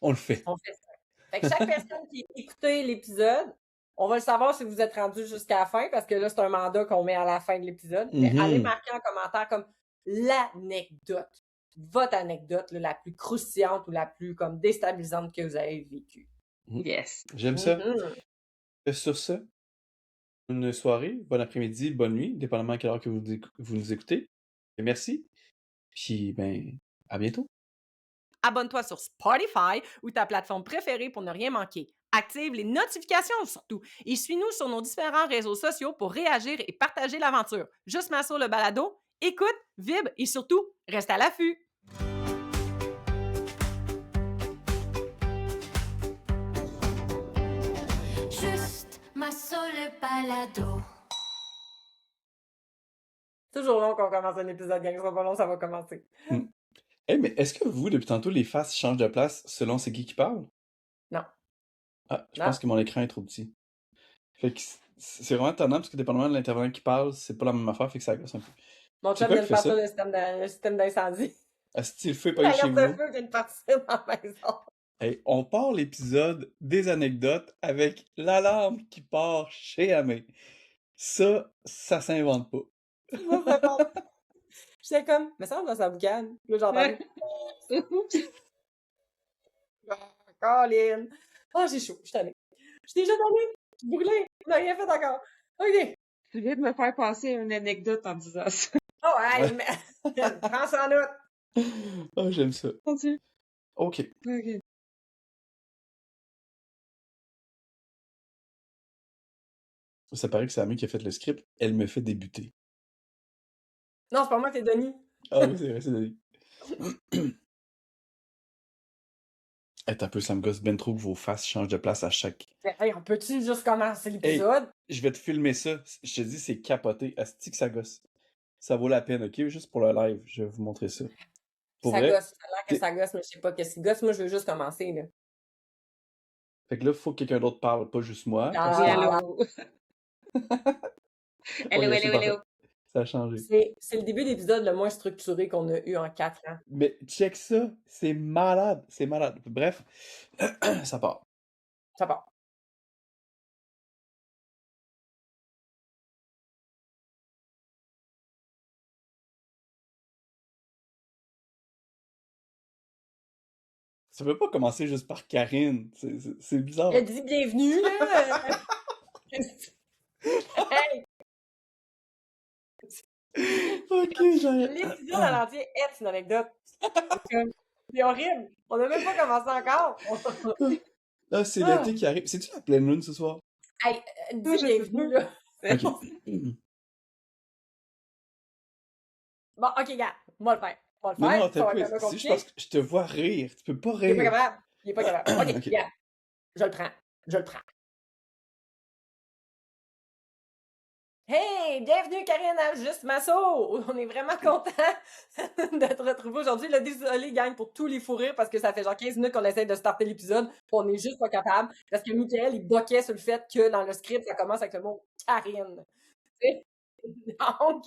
on le fait. On fait ça. Fait que chaque personne qui a écouté l'épisode, on va le savoir si vous êtes rendu jusqu'à la fin, parce que là, c'est un mandat qu'on met à la fin de l'épisode. Mais allez Mhm. marquer en commentaire comme l'anecdote, votre anecdote là, la plus croustillante ou la plus comme déstabilisante que vous avez vécue. Yes. J'aime ça. Mhm. Sur ça, une soirée, bon après-midi, bonne nuit, dépendamment à quelle heure que vous nous écoutez. Et merci. Puis, ben, à bientôt. Abonne-toi sur Spotify ou ta plateforme préférée pour ne rien manquer. Active les notifications surtout et suis-nous sur nos différents réseaux sociaux pour réagir et partager l'aventure. Juste Masso le balado, écoute, vibre et surtout, reste à l'affût! Juste Masso le balado. Toujours long qu'on commence un épisode, gang. Ça va pas long, ça va commencer. Hey, mais est-ce que vous, depuis tantôt, les faces changent de place selon c'est qui parle? Non. Ah, je Non. pense que mon écran est trop petit. Fait que c'est vraiment étonnant parce que dépendamment de l'intervenant qui parle, c'est pas la même affaire, fait que ça gosse un peu. Mon C'est chum quoi vient qui de fait ça? partir le système d'incendie. Asti, le feu est pas La eu chez garde de vous. feu vient de partir dans la maison. Hey, on part l'épisode des anecdotes avec l'alarme qui part chez Amé. Ça s'invente pas. Ça, c'est bon. J'étais comme, mais ça, ça me calme. Là, j'ai entendu. Colin. Ah, j'ai chaud. Je suis tannée. Je suis déjà tannée. Je suis brûlée. On n'a rien fait encore. OK. Tu viens de me faire passer une anecdote en disant ça. Oh, hey, Ouais. mais... prends ça en note. Oh, j'aime ça. Mon Dieu. OK. Ok. Ça paraît que c'est Amé qui a fait le script. Elle me fait débuter. Non, c'est pas moi, c'est Denis. Ah oui, c'est vrai, c'est Denis. Hey, un peu, ça me gosse ben trop que vos faces changent de place à chaque... Hey, on peut-tu juste commencer l'épisode? Je vais te filmer ça. Je te dis, c'est capoté. Asti que ça gosse. Ça vaut la peine, OK? Juste pour le live, je vais vous montrer ça. Pour Ça vrai. gosse. Ça a l'air que ça gosse, mais je sais pas qu'est-ce qui gosse. Moi, je veux juste commencer, là. Fait que là, il faut que quelqu'un d'autre parle, pas juste moi. Ah. Comme Oui, ça, allô. Allô, Ouais, c'est allô, parfait. allô. Ça a changé. C'est le début d'épisode le moins structuré qu'on a eu en 4 ans. Mais check ça, c'est malade, c'est malade. Bref, ça part. Ça part. Ça peut pas commencer juste par Karine. C'est bizarre. Elle dit bienvenue, là. Hey, Ok, j'arrête. l'épisode à l'entier est une anecdote. C'est horrible. On n'a même pas commencé encore. Là, c'est l'été qui arrive. C'est-tu la pleine lune ce soir? Hey, dis je sais bienvenue, pas. là. Ok. Bon, OK, gars, moi le faire. Moi le Non, faire, non, ça t'as va peu. être un peu C'est juste compliqué. parce que je te vois rire. Tu peux pas Il est pas rire. capable. Il est pas capable. OK, OK. gars, je le prends. Je le prends. Hey! Bienvenue, Karine, à Juste Masso! On est vraiment content de te retrouver aujourd'hui. Là, désolé, gang, pour tous les fous rires, parce que ça fait genre 15 minutes qu'on essaie de starter l'épisode, puis on est juste pas capable. Parce que Michael, il boquait sur le fait que dans le script, ça commence avec le mot Karine. Tu sais? Donc,